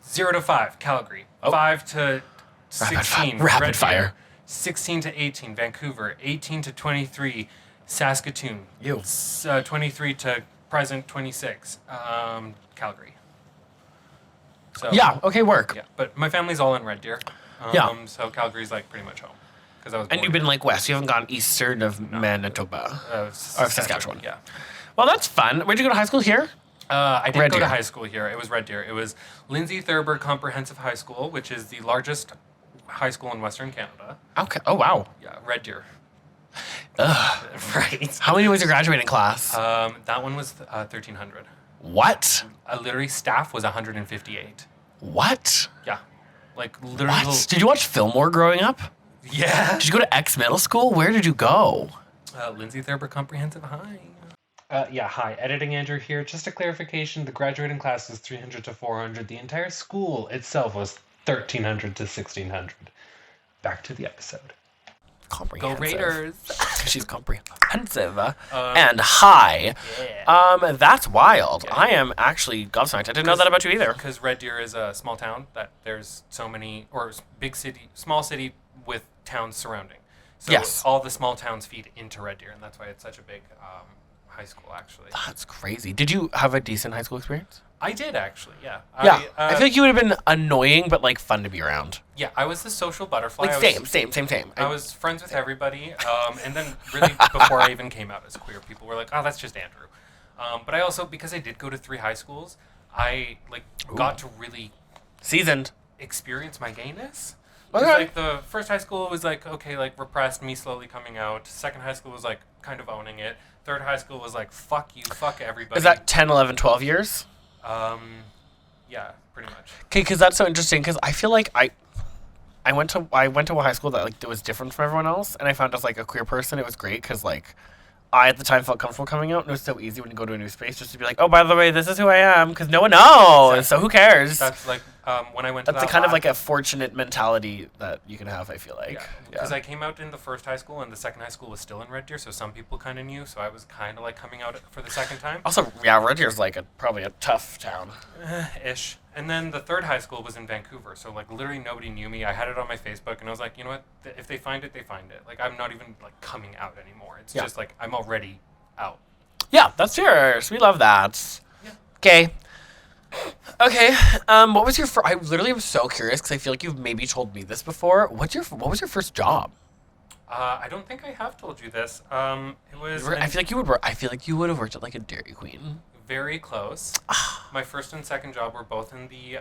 S2: 0 to 5, Calgary. 5 to 16,
S1: Rapid
S2: Red
S1: fire.
S2: Deer. 16 to 18, Vancouver. 18 to 23, Saskatoon.
S1: You.
S2: 23 to present 26, Calgary. So,
S1: Yeah. Okay. Work.
S2: Yeah, but my family's all in Red Deer.
S1: Yeah.
S2: So Calgary's like pretty much home. Because I was
S1: And
S2: born
S1: you've been like west. You haven't gone eastern of Manitoba. Saskatchewan.
S2: Yeah.
S1: Well, that's fun. Where'd you go to high school here?
S2: I did
S1: Red
S2: go
S1: Deer.
S2: to high school here. It was Red Deer. It was Lindsay Thurber Comprehensive High School, which is the largest high school in Western Canada.
S1: Okay. Oh, wow.
S2: Yeah, Red Deer.
S1: Right. How many was your graduating class?
S2: That one was 1,300.
S1: What?
S2: Literally, staff was 158.
S1: What?
S2: Yeah. Like, literally.
S1: What? Did you watch Fillmore growing up?
S2: Yeah.
S1: Did you go to X Middle School? Where did you go?
S2: Lindsay Thurber Comprehensive High. Hi. Editing Andrew here. Just a clarification, the graduating class was 300 to 400. The entire school itself was 1,300 to 1,600. Back to the episode.
S1: Comprehensive.
S2: Go Raiders.
S1: She's comprehensive and high.
S2: Yeah.
S1: That's wild.
S2: Yeah.
S1: I am actually gobsmacked. I didn't know that about you either.
S2: Because Red Deer is a small town that there's so many, or big city, small city with towns surrounding. So
S1: Yes.
S2: all the small towns feed into Red Deer, and that's why it's such a big high school, actually.
S1: That's crazy. Did you have a decent high school experience?
S2: I did, actually, yeah.
S1: Yeah. I feel like you would have been annoying, but like fun to be around.
S2: Yeah, I was the social butterfly.
S1: Like same.
S2: I was friends with everybody, and then really before I even came out as queer, people were like, "Oh, that's just Andrew." But I also, because I did go to 3 high schools, I got to really
S1: Seasoned.
S2: experience my gayness. 'Cause,
S1: Okay.
S2: like the first high school was like okay, like repressed, me slowly coming out. Second high school was like kind of owning it. Third high school was like fuck you, fuck everybody.
S1: Is that 10, 11, 12 years?
S2: Yeah, pretty much.
S1: Okay, because that's so interesting. Because I feel like I went to a high school that like that was different from everyone else, and I found as like a queer person, it was great because like I at the time felt comfortable coming out, and it was so easy when you go to a new space just to be like, oh, by the way, this is who I am, because no one knows,
S2: Exactly.
S1: so who cares?
S2: That's like when I went to
S1: That's
S2: that
S1: a kind of
S2: last-
S1: like a fortunate mentality that you can have. I feel like.
S2: Yeah, because I came out in the first high school, and the second high school was still in Red Deer, so some people kind of knew. So I was kind of like coming out for the second time.
S1: Also, yeah, Red Deer's like probably a tough town.
S2: Ish. And then the third high school was in Vancouver, so like literally nobody knew me. I had it on my Facebook, and I was like, you know what? If they find it, they find it. Like I'm not even like coming out anymore. It's just like I'm already out.
S1: Yeah, that's yours. We love that.
S2: Yeah.
S1: Okay. Okay. What was your? I literally am so curious because I feel like you've maybe told me this before. What was your first job?
S2: I don't think I have told you this. It was.
S1: I feel like you would. I feel like you would have worked at like a Dairy Queen.
S2: Very close. My first and second job were both in the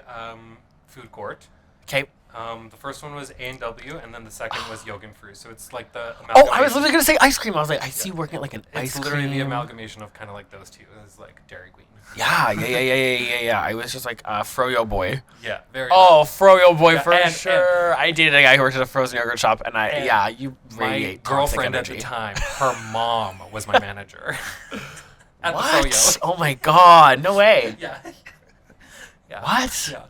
S2: food court.
S1: Okay.
S2: The first one was A&W, and then the second was Yogan Fruit. So it's like the
S1: Oh, I was literally gonna say ice cream. I was like, I see you working at like an ice
S2: It's
S1: cream.
S2: literally the amalgamation of kind of like those two. It's like Dairy Queen.
S1: Yeah. I was just like Froyo boy.
S2: Yeah, very.
S1: Oh, Froyo boy
S2: Yeah,
S1: for
S2: and-
S1: sure. I dated a guy who worked at a frozen yogurt shop, and
S2: And
S1: you
S2: my
S1: radiate
S2: girlfriend at
S1: toxic
S2: the
S1: energy.
S2: time, her mom was my manager. At
S1: What?
S2: the Froyo.
S1: Oh my god, no way.
S2: Yeah. Yeah.
S1: What?
S2: Yeah.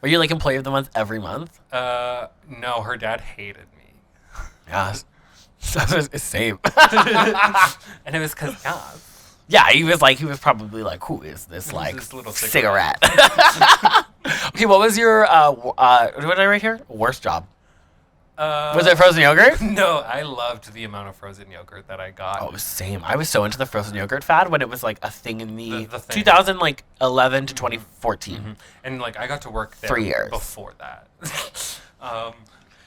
S1: Were you like employee of the month every month?
S2: No, her dad hated me.
S1: Yeah. Same.
S2: And it was because,
S1: Yeah, he was probably like, who is this like
S2: this little
S1: cigarette? Okay, what was your what did I write here? Worst job. Was it frozen yogurt?
S2: No, I loved the amount of frozen yogurt that I got.
S1: Oh, same. I was so into the frozen yogurt fad when it was like a thing in the,
S2: The thing.
S1: 2011 to 2014.
S2: And like I got to work there
S1: 3 years.
S2: before that.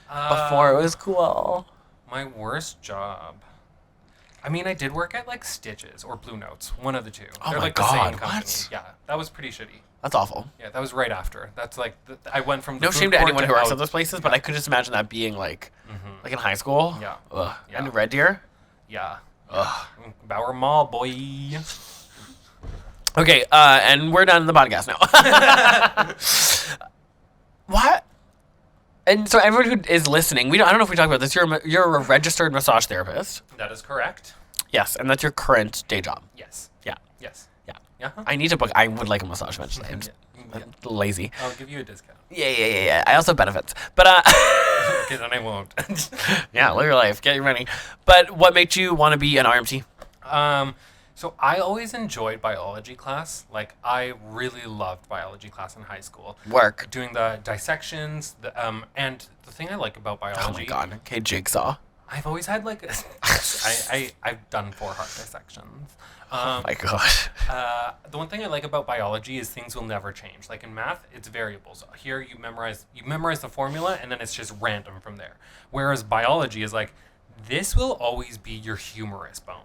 S1: Before it was cool.
S2: My worst job. I mean, I did work at like Stitches or Blue Notes, one of the two.
S1: Oh
S2: They're
S1: my
S2: like the same
S1: God,
S2: company.
S1: what?
S2: Yeah, that was pretty shitty.
S1: That's awful.
S2: Yeah, that was right after. That's like I went from the
S1: No
S2: food
S1: shame to
S2: court
S1: anyone who works
S2: out-
S1: at those places, but I could just imagine that being like in high school.
S2: Yeah.
S1: Ugh.
S2: Yeah.
S1: And Red Deer.
S2: Yeah.
S1: Ugh.
S2: Bauer Mall, boy.
S1: Okay, and we're done the podcast now. What? And so everyone who is listening, I don't know if we talked about this. You're a registered massage therapist.
S2: That is correct.
S1: Yes, and that's your current day job.
S2: Yes.
S1: Yeah.
S2: Yes.
S1: Yeah.
S2: Yeah.
S1: I need to book. I would like a massage eventually. I'm just lazy.
S2: I'll give you a discount.
S1: Yeah. I also have benefits. But
S2: Okay, then I won't.
S1: yeah, live your life, get your money. But what made you want to be an RMT?
S2: So I always enjoyed biology class. Like I really loved biology class in high school.
S1: Work.
S2: Doing the dissections, and the thing I like about biology.
S1: Oh my god. Okay, jigsaw.
S2: I've always had like I've done 4 heart dissections.
S1: Oh my god.
S2: The one thing I like about biology is things will never change. Like in math, it's variables. Here you memorize the formula and then it's just random from there. Whereas biology is like, this will always be your humerus bone.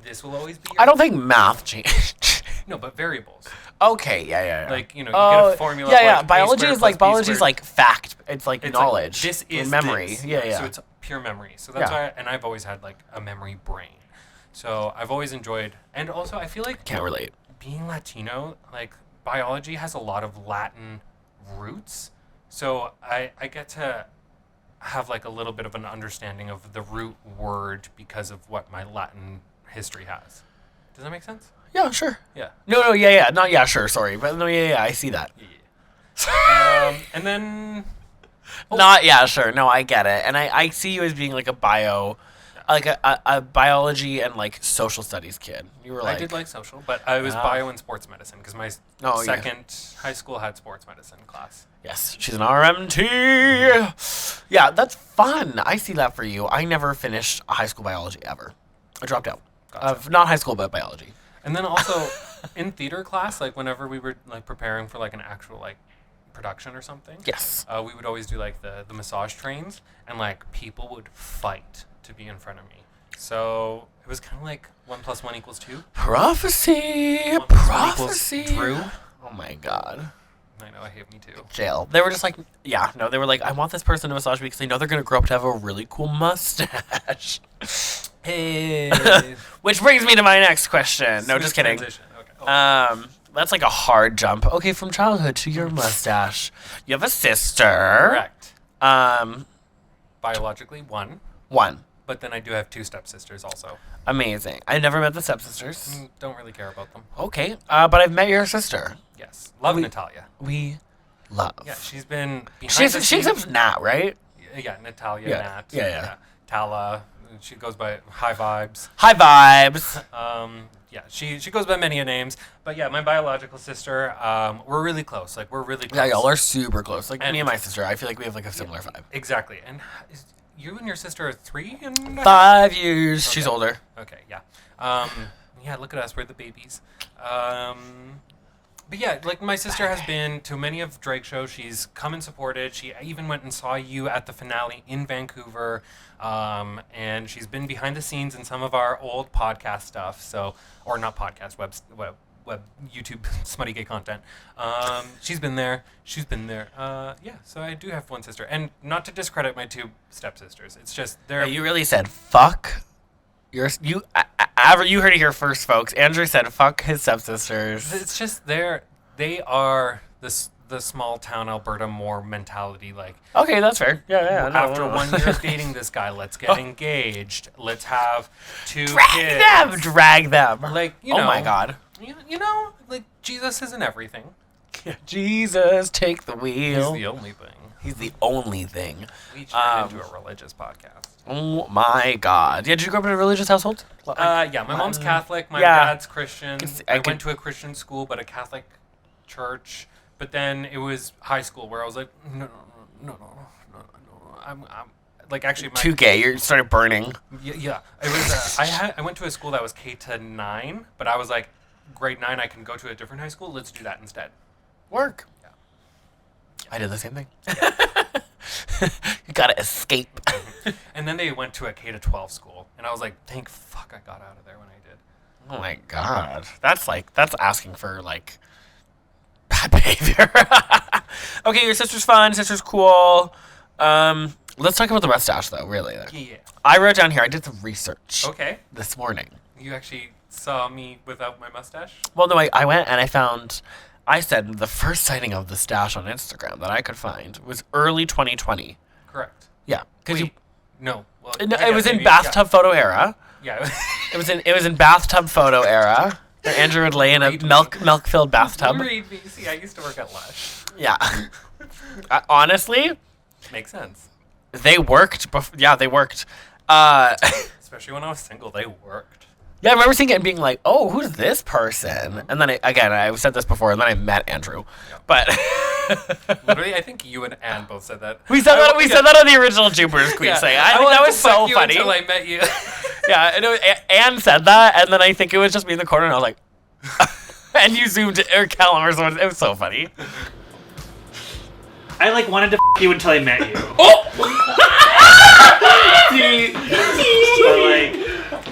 S2: This will always be your...
S1: I don't think math changed.
S2: No, but variables.
S1: Okay, yeah.
S2: Like, you get a formula. of, like,
S1: Biology
S2: A
S1: is
S2: squared
S1: like
S2: plus B
S1: biology is
S2: squared.
S1: like fact. It's like
S2: It's
S1: knowledge.
S2: Like, this is
S1: memory.
S2: this.
S1: Yeah.
S2: So it's pure memory. So that's
S1: Yeah.
S2: why, and I've always had like a memory brain. So I've always enjoyed, and also I feel like
S1: Can't relate.
S2: being Latino, like biology has a lot of Latin roots. So I get to have like a little bit of an understanding of the root word because of what my Latin history has. Does that make sense?
S1: Yeah, sure.
S2: Yeah.
S1: No, yeah. Not yeah, sure. Sorry, but no, yeah. I see that.
S2: And then
S1: Not yeah, sure. No, I get it, and I see you as being like a a biology and like social studies kid. You were like
S2: I did like social, but I was bio and sports medicine because my
S1: Oh, yeah.
S2: second high school had sports medicine class.
S1: yes, she's an RMT. Yeah, that's fun. I see that for you. I never finished high school biology ever. I dropped out of not high school but biology.
S2: And then also in theater class, like whenever we were like preparing for like an actual like production or something,
S1: Yes.
S2: we would always do like the massage trains, and like people would fight to be in front of me. So it was kind of like 1 + 1 = 2.
S1: Prophecy.
S2: 1 + 1 =
S1: Prophecy.
S2: Drew.
S1: Oh my god.
S2: I know, I hate me too.
S1: Jail. They were just like, yeah, no, they were like, I want this person to massage me because they know they're going to grow up to have a really cool mustache.
S2: Hey.
S1: Which brings me to my next question. No, just kidding.
S2: Transition. Okay. Oh.
S1: That's like a hard jump. Okay, from childhood to your mustache. You have a sister.
S2: Correct. Biologically, one.
S1: One.
S2: But then I do have 2 stepsisters also.
S1: Amazing. I never met the stepsisters.
S2: Don't really care about them.
S1: Okay. But I've met your sister.
S2: Yes. Love Natalia.
S1: We love.
S2: Yeah, she's been behind the
S1: She
S2: scenes.
S1: accepts Nat, right?
S2: Yeah, Natalia,
S1: Yeah.
S2: Nat.
S1: Yeah.
S2: Tala. She goes by High Vibes.
S1: High vibes.
S2: Yeah, she goes by many names. But yeah, my biological sister, we're really close. Like, we're really close.
S1: Yeah, y'all are super close. Like,
S2: And-
S1: me and my sister, I feel like we have, like, a similar vibe.
S2: Exactly. And you and your sister are 3 and
S1: 5 years. She's older.
S2: Okay, yeah. Yeah, look at us. We're the babies. But yeah, like, my sister has been to many of Drake's shows. She's come and supported. She even went and saw you at the finale in Vancouver. And she's been behind the scenes in some of our old podcast stuff. So, or not podcast, web YouTube smutty gay content. She's been there. Yeah, so I do have one sister. And not to discredit my 2 stepsisters. It's just they're...
S1: You really said, fuck. You heard it here first, folks. Andrew said, fuck his stepsisters.
S2: It's just they are the small town Alberta Moore mentality. Like,
S1: Okay, that's fair. Yeah.
S2: after 1 year of dating this guy, let's get engaged. Let's have 2 kids.
S1: Drag them.
S2: Like, you know.
S1: Oh my God.
S2: You know, like, Jesus isn't everything.
S1: Jesus, take the
S2: He's
S1: wheel.
S2: the only thing.
S1: He's the only thing.
S2: We turned into a religious podcast.
S1: Oh my God. Yeah, did you grow up in a religious household?
S2: Yeah, my mom's Catholic. My
S1: yeah.
S2: dad's Christian. I went to a Christian school, but a Catholic church. But then it was high school where I was like, no. I'm like, actually,
S1: Too gay. You started burning.
S2: Yeah. It was. I went to a school that was K to 9, but I was like, grade 9, I can go to a different high school. Let's do that instead.
S1: Work.
S2: Yeah.
S1: I did the same thing. You gotta escape.
S2: And then they went to a K to 12 school, and I was like, thank fuck I got out of there when I did.
S1: Oh my God. That's asking for, like, bad behavior. Okay, your sister's fun. Sister's cool. Let's talk about the mustache, though, really.
S2: Yeah.
S1: I wrote down here, I did some research
S2: Okay.
S1: this morning.
S2: You actually saw me without my mustache?
S1: Well, no, I went and I said the first sighting of the stash on Instagram that I could find was early 2020.
S2: Correct.
S1: Yeah. Because
S2: No. Well,
S1: it was in bathtub photo era.
S2: Yeah.
S1: It was in bathtub photo era. Where Andrew would lay in a milk-filled bathtub.
S2: Read me. See, I used to work at Lush.
S1: Yeah. Honestly,
S2: Makes sense.
S1: they worked. They worked.
S2: Especially when I was single, they worked.
S1: Yeah, I remember seeing it and being like, "Oh, who's this person?" And then I've said this before, and then I met Andrew.
S2: Yeah.
S1: But
S2: Literally, I think you and Anne both said that.
S1: we said that on the original Jupiter's Queen thing. I think that was so funny.
S2: Until I met you.
S1: Yeah, and Anne said that, and then I think it was just me in the corner, and I was like, and you zoomed or Callum or someone. It was so funny.
S3: I like wanted to you until I met you.
S1: Oh!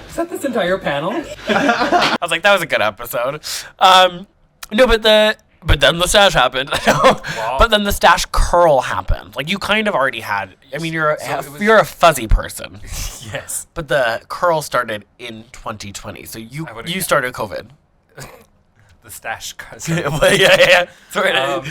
S4: Is that this entire panel?
S1: I was like, that was a good episode. No, but then the stash happened.
S2: Wow.
S1: But then the stash curl happened. Like, you kind of already had. I mean, you're a fuzzy person.
S2: Yes.
S1: But the curl started in 2020. So you started COVID.
S2: The stash cousin.
S1: yeah. Sorry,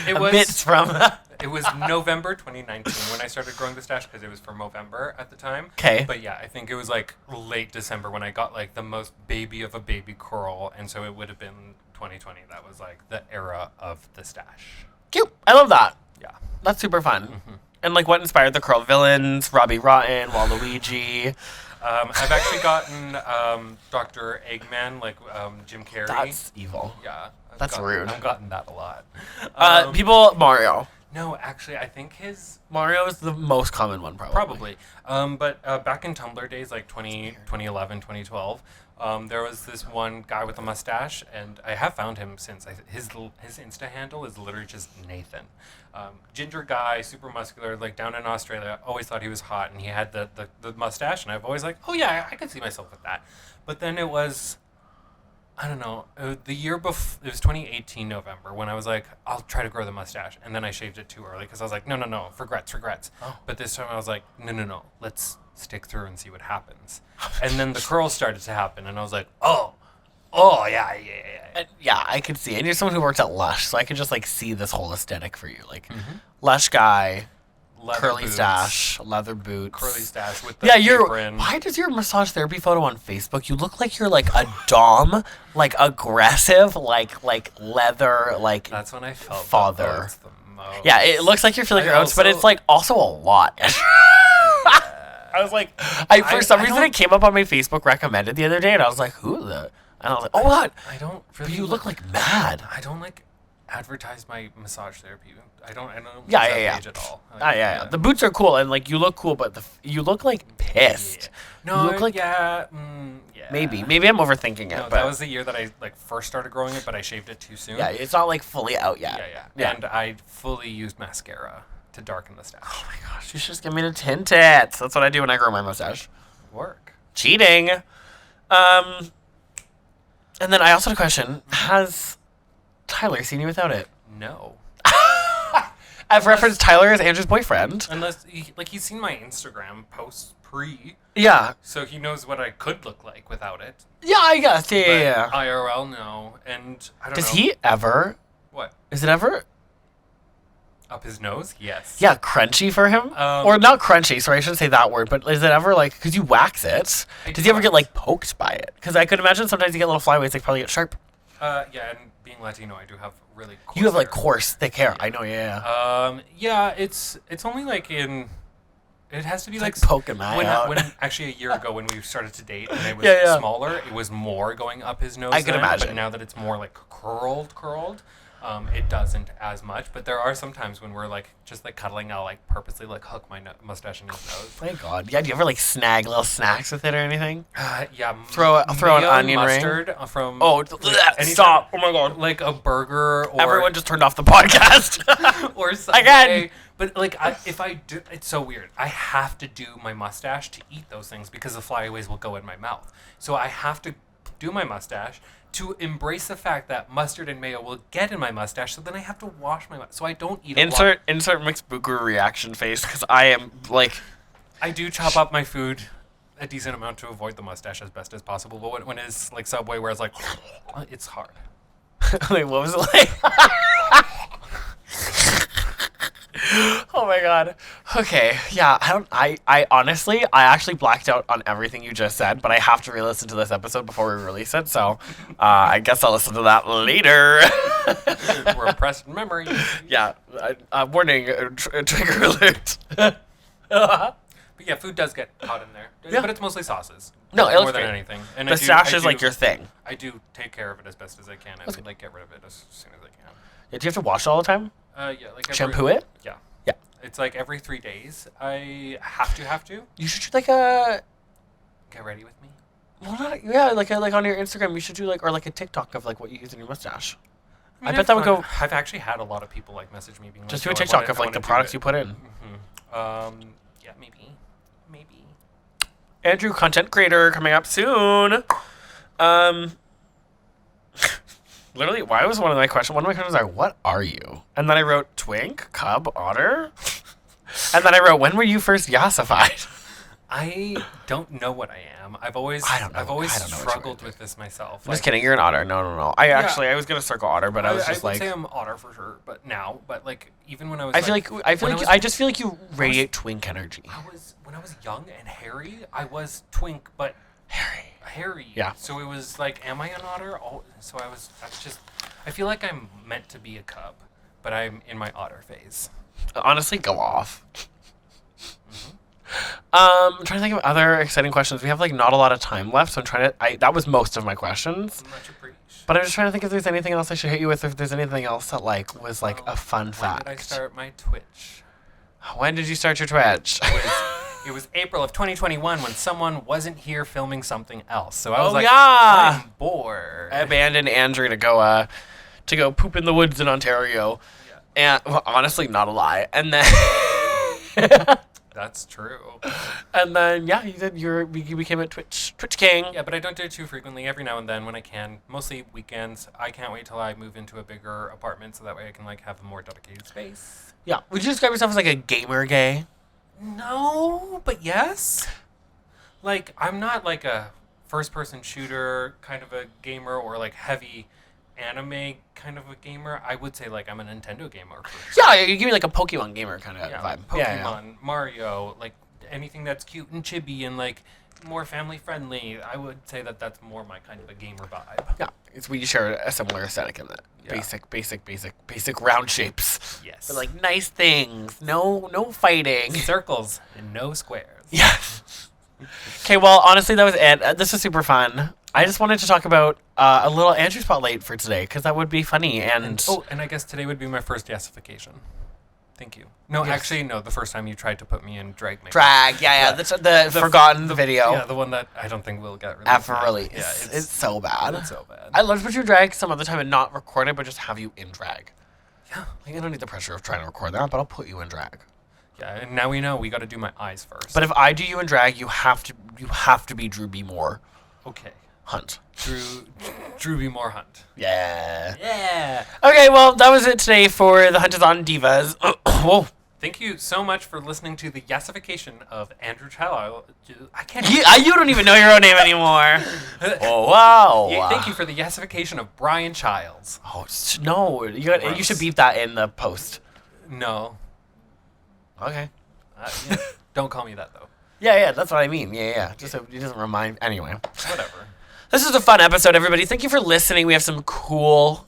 S2: It was-
S1: bits from.
S2: It was November 2019 when I started growing the stash because it was for Movember at the time.
S1: 'Kay.
S2: But yeah, I think it was like late December when I got like the most baby of a baby curl, and so it would have been 2020. That was like the era of the stash.
S1: Cute. I love that.
S2: Yeah.
S1: That's super fun. And like, what inspired the curl villains? Robbie Rotten, Waluigi.
S2: I've actually gotten Dr. Eggman, like Jim Carrey.
S1: That's evil.
S2: Yeah.
S1: That's rude.
S2: I've gotten that a lot.
S1: Mario.
S2: No, actually, I think his
S1: Mario is the most common one, probably.
S2: But back in Tumblr days, like 2011, 2012, there was this one guy with a mustache, and I have found him since. His Insta handle is literally just Nathan. Ginger guy, super muscular, like down in Australia. Always thought he was hot, and he had the mustache, and I've always like, oh yeah, I could see myself with that. But then it was, I don't know, the year before, it was 2018 November, when I was like, I'll try to grow the mustache. And then I shaved it too early because I was like, no, regrets.
S1: Oh.
S2: But this time I was like, no, let's stick through and see what happens. And then the curls started to happen, and I was like, oh, yeah.
S1: And yeah, I could see. And you're someone who works at Lush, so I could just like see this whole aesthetic for you. Like, Lush guy,
S2: leather
S1: curly
S2: boots,
S1: stash, leather boots.
S2: curly stash with the
S1: Yeah,
S2: apron.
S1: why does your massage therapy photo on Facebook? You look like you're like a dom, like aggressive, like leather, like
S2: That's when I felt
S1: father.
S2: the oats the most.
S1: Yeah, it looks like you're feeling
S2: I
S1: your oats, but
S2: also-
S1: it's like also a lot. I was like, for some reason it came up on my Facebook recommended the other day, and I was like, who the? And I was like, oh what?
S2: I don't
S1: But
S2: really
S1: you look like mad.
S2: I don't like advertise my massage therapy. I don't use
S1: Yeah,
S2: that
S1: yeah.
S2: page at all.
S1: Yeah. The boots are cool, and like you look cool, but you look like pissed.
S2: No,
S1: you look like
S2: yeah.
S1: maybe I'm overthinking it.
S2: No,
S1: but
S2: that was the year that I like first started growing it, but I shaved it too soon.
S1: yeah, it's not like fully out yet.
S2: Yeah. And I fully used mascara to darken the stash.
S1: Oh my gosh, you should just give me to tint it. That's what I do when I grow my mustache.
S2: Work.
S1: Cheating. And then I also had a question. Has Tyler seen you without it?
S2: No.
S1: I've referenced Tyler as Andrew's boyfriend.
S2: Unless he's seen my Instagram posts pre,
S1: Yeah.
S2: so he knows what I could look like without it.
S1: Yeah, I guess. Yeah.
S2: But IRL, no. And I don't know.
S1: Does he ever?
S2: What?
S1: Is it ever?
S2: Up his nose? Yes.
S1: Yeah, crunchy for him? Or not crunchy, sorry, I shouldn't say that word, but is it ever like, because you wax it, does he ever get like poked by it? Because I could imagine sometimes you get little flyaways, they probably get sharp.
S2: Yeah, and being Latino, I do have really coarse
S1: You have like
S2: hair.
S1: coarse, thick hair. I know, yeah.
S2: Yeah, it's only like in. It has to be like
S1: poking my eye out.
S2: when actually a year ago when we started to date and it was
S1: Yeah.
S2: smaller, it was more going up his nose.
S1: I can
S2: then,
S1: imagine.
S2: But now that it's more like curled, it doesn't as much. But there are some times when we're like just like cuddling, I'll like purposely like hook my mustache in his nose.
S1: Thank God. Yeah, do you ever like snag little snacks with it or anything?
S2: Yeah.
S1: Throw an
S2: mayo
S1: onion ring?
S2: mustard from.
S1: Oh,
S2: anytime-
S1: stop. Oh my God.
S2: Like a burger or
S1: Everyone just turned off the podcast.
S2: or Subway.
S1: Again.
S2: But like, if I do, it's so weird. I have to do my mustache to eat those things because the flyaways will go in my mouth. So I have to do my mustache to embrace the fact that mustard and mayo will get in my mustache. So then I have to wash my mustache. So I don't eat.
S1: Insert mixed booger reaction face because I am like.
S2: I do chop up my food a decent amount to avoid the mustache as best as possible. But when it's like Subway, where it's like, it's hard.
S1: Wait, what was it like? Oh my God. Okay. Yeah. I honestly, I actually blacked out on everything you just said, but I have to re-listen to this episode before we release it. So, I guess I'll listen to that later.
S2: Repressed memory.
S1: Yeah. Warning. Trigger alert.
S2: But yeah, food does get hot in there.
S1: Yeah.
S2: But it's mostly sauces.
S1: No, it
S2: more
S1: looks
S2: than
S1: great.
S2: anything. And
S1: The stash is like your thing.
S2: I do take care of it as best as I can and like get rid of it as soon as I can.
S1: Yeah, do you have to wash it all the time?
S2: Yeah, like
S1: Shampoo it?
S2: Yeah.
S1: Yeah.
S2: It's like every 3 days. I have to
S1: You should do like a.
S2: get ready with me.
S1: Well, not, yeah, like on your Instagram, you should do like, or like a TikTok of like what you use in your mustache. I bet that would go.
S2: I've actually had a lot of people like message me being like,
S1: Just do a
S2: "Yo, I
S1: TikTok
S2: wanna-
S1: of
S2: I
S1: like
S2: wanna
S1: the
S2: do
S1: products
S2: it."
S1: you put in.
S2: Yeah, maybe.
S1: Andrew, content creator, coming up soon. Literally, why was one of my questions was like, what are you? And then I wrote twink, cub, otter. And then I wrote, when were you first yassified?
S2: I don't know what I am. I've always
S1: I don't know what
S2: struggled
S1: you
S2: with this myself.
S1: I'm just kidding, you're an otter. No. I was gonna circle otter, but I was just
S2: I would
S1: like,
S2: say I'm otter for sure, but like even when I was
S1: I just feel like you radiate twink energy.
S2: When I was young and hairy, I was twink, but hairy.
S1: Yeah.
S2: So it was like, am I an otter? I feel like I'm meant to be a cub, but I'm in my otter phase.
S1: Honestly, go off. I'm trying to think of other exciting questions. We have like not a lot of time left, so I'm trying to. That was most of my questions.
S2: Much appreciated.
S1: But I'm just trying to think if there's anything else I should hit you with. If there's anything else that like was like a fun fact.
S2: When did I start my Twitch?
S1: When did you start your Twitch?
S2: It was April of 2021 when someone wasn't here filming something else. So I was like,
S1: yeah.
S2: I'm bored.
S1: I abandoned Andrew to go poop in the woods in Ontario.
S2: Yeah.
S1: And well, honestly, not a lie. And then
S2: That's true.
S1: and then yeah, you became a Twitch king.
S2: Yeah, but I don't do it too frequently. Every now and then when I can. Mostly weekends. I can't wait till I move into a bigger apartment so that way I can like have a more dedicated space.
S1: Yeah. Would you describe yourself as like a gamer gay?
S2: No, but yes. Like, I'm not like a first-person shooter kind of a gamer or like heavy anime kind of a gamer, I would say like I'm a Nintendo gamer.
S1: Yeah, you give me like a Pokemon gamer kind of
S2: Yeah,
S1: vibe.
S2: like Pokemon,
S1: Yeah.
S2: Mario, like anything that's cute and chibi and like more family friendly. I would say that that's more my kind of a gamer vibe.
S1: Yeah, we share a similar aesthetic in that.
S2: Yeah.
S1: Basic round shapes.
S2: Yes.
S1: But like nice things. No fighting.
S2: Circles and no squares.
S1: Yeah. Okay, well, honestly, that was it. This was super fun. I just wanted to talk about a little Andrew Spotlight for today, because that would be funny. And
S2: And I guess today would be my first Yassification. Thank you. No,
S1: Yes.
S2: actually, no. The first time you tried to put me in drag makeup.
S1: drag, yeah. The forgotten video.
S2: Yeah, the one that I don't think will get released.
S1: Ever
S2: now.
S1: released.
S2: Yeah,
S1: It's so bad.
S2: It's so bad.
S1: I'd love to put you in drag some other time and not record it, but just have you in drag.
S2: Yeah.
S1: Like, I don't need the pressure of trying to record that, but I'll put you in drag.
S2: Yeah, and now we know we got to do my eyes first.
S1: But if I do you in drag, you have to be Drew B. Moore
S2: okay,
S1: Hunt.
S2: Drew B. Moore Hunt.
S1: Yeah.
S2: Yeah.
S1: Okay, well, that was it today for the Hunt is on Divas. Whoa.
S2: Thank you so much for listening to the Yassification of Andrew Chiles. I can't.
S1: You don't even know your own name anymore. Oh, wow.
S2: Yeah, thank you for the Yassification of Brian Chiles.
S1: Oh, no. You should beep that in the post.
S2: No.
S1: Okay.
S2: Yeah. Don't call me that though.
S1: Yeah, that's what I mean. Yeah. Just so he doesn't remind. Anyway.
S2: Whatever.
S1: This is a fun episode, everybody. Thank you for listening. We have some cool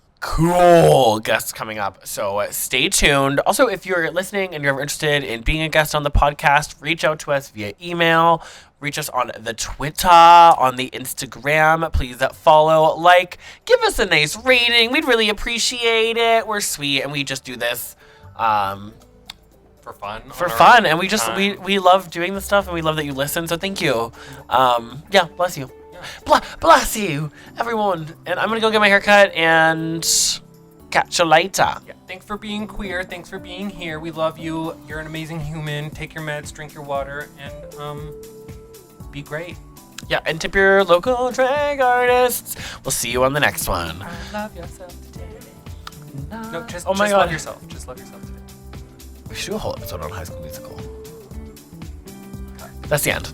S1: guests coming up, so stay tuned. Also, if you're listening and you're interested in being a guest on the podcast, reach out to us via email, reach us on the Twitter, on the Instagram. Please follow, give us a nice rating. We'd really appreciate it. We're sweet, and we just do this
S2: For fun.
S1: for fun, and we love doing this stuff, and we love that you listen, so thank you. Bless you. Bless you, everyone. And I'm gonna go get my hair cut and catch you later.
S2: Yeah. Thanks for being queer. Thanks for being here. We love you. You're an amazing human. Take your meds, drink your water, and be great.
S1: Yeah, and tip your local drag artists. We'll see you on the next one.
S2: Love yourself today. No, just
S1: my
S2: just
S1: God.
S2: love yourself. Just love yourself today.
S1: We should do a whole episode on High School Musical. That's the end.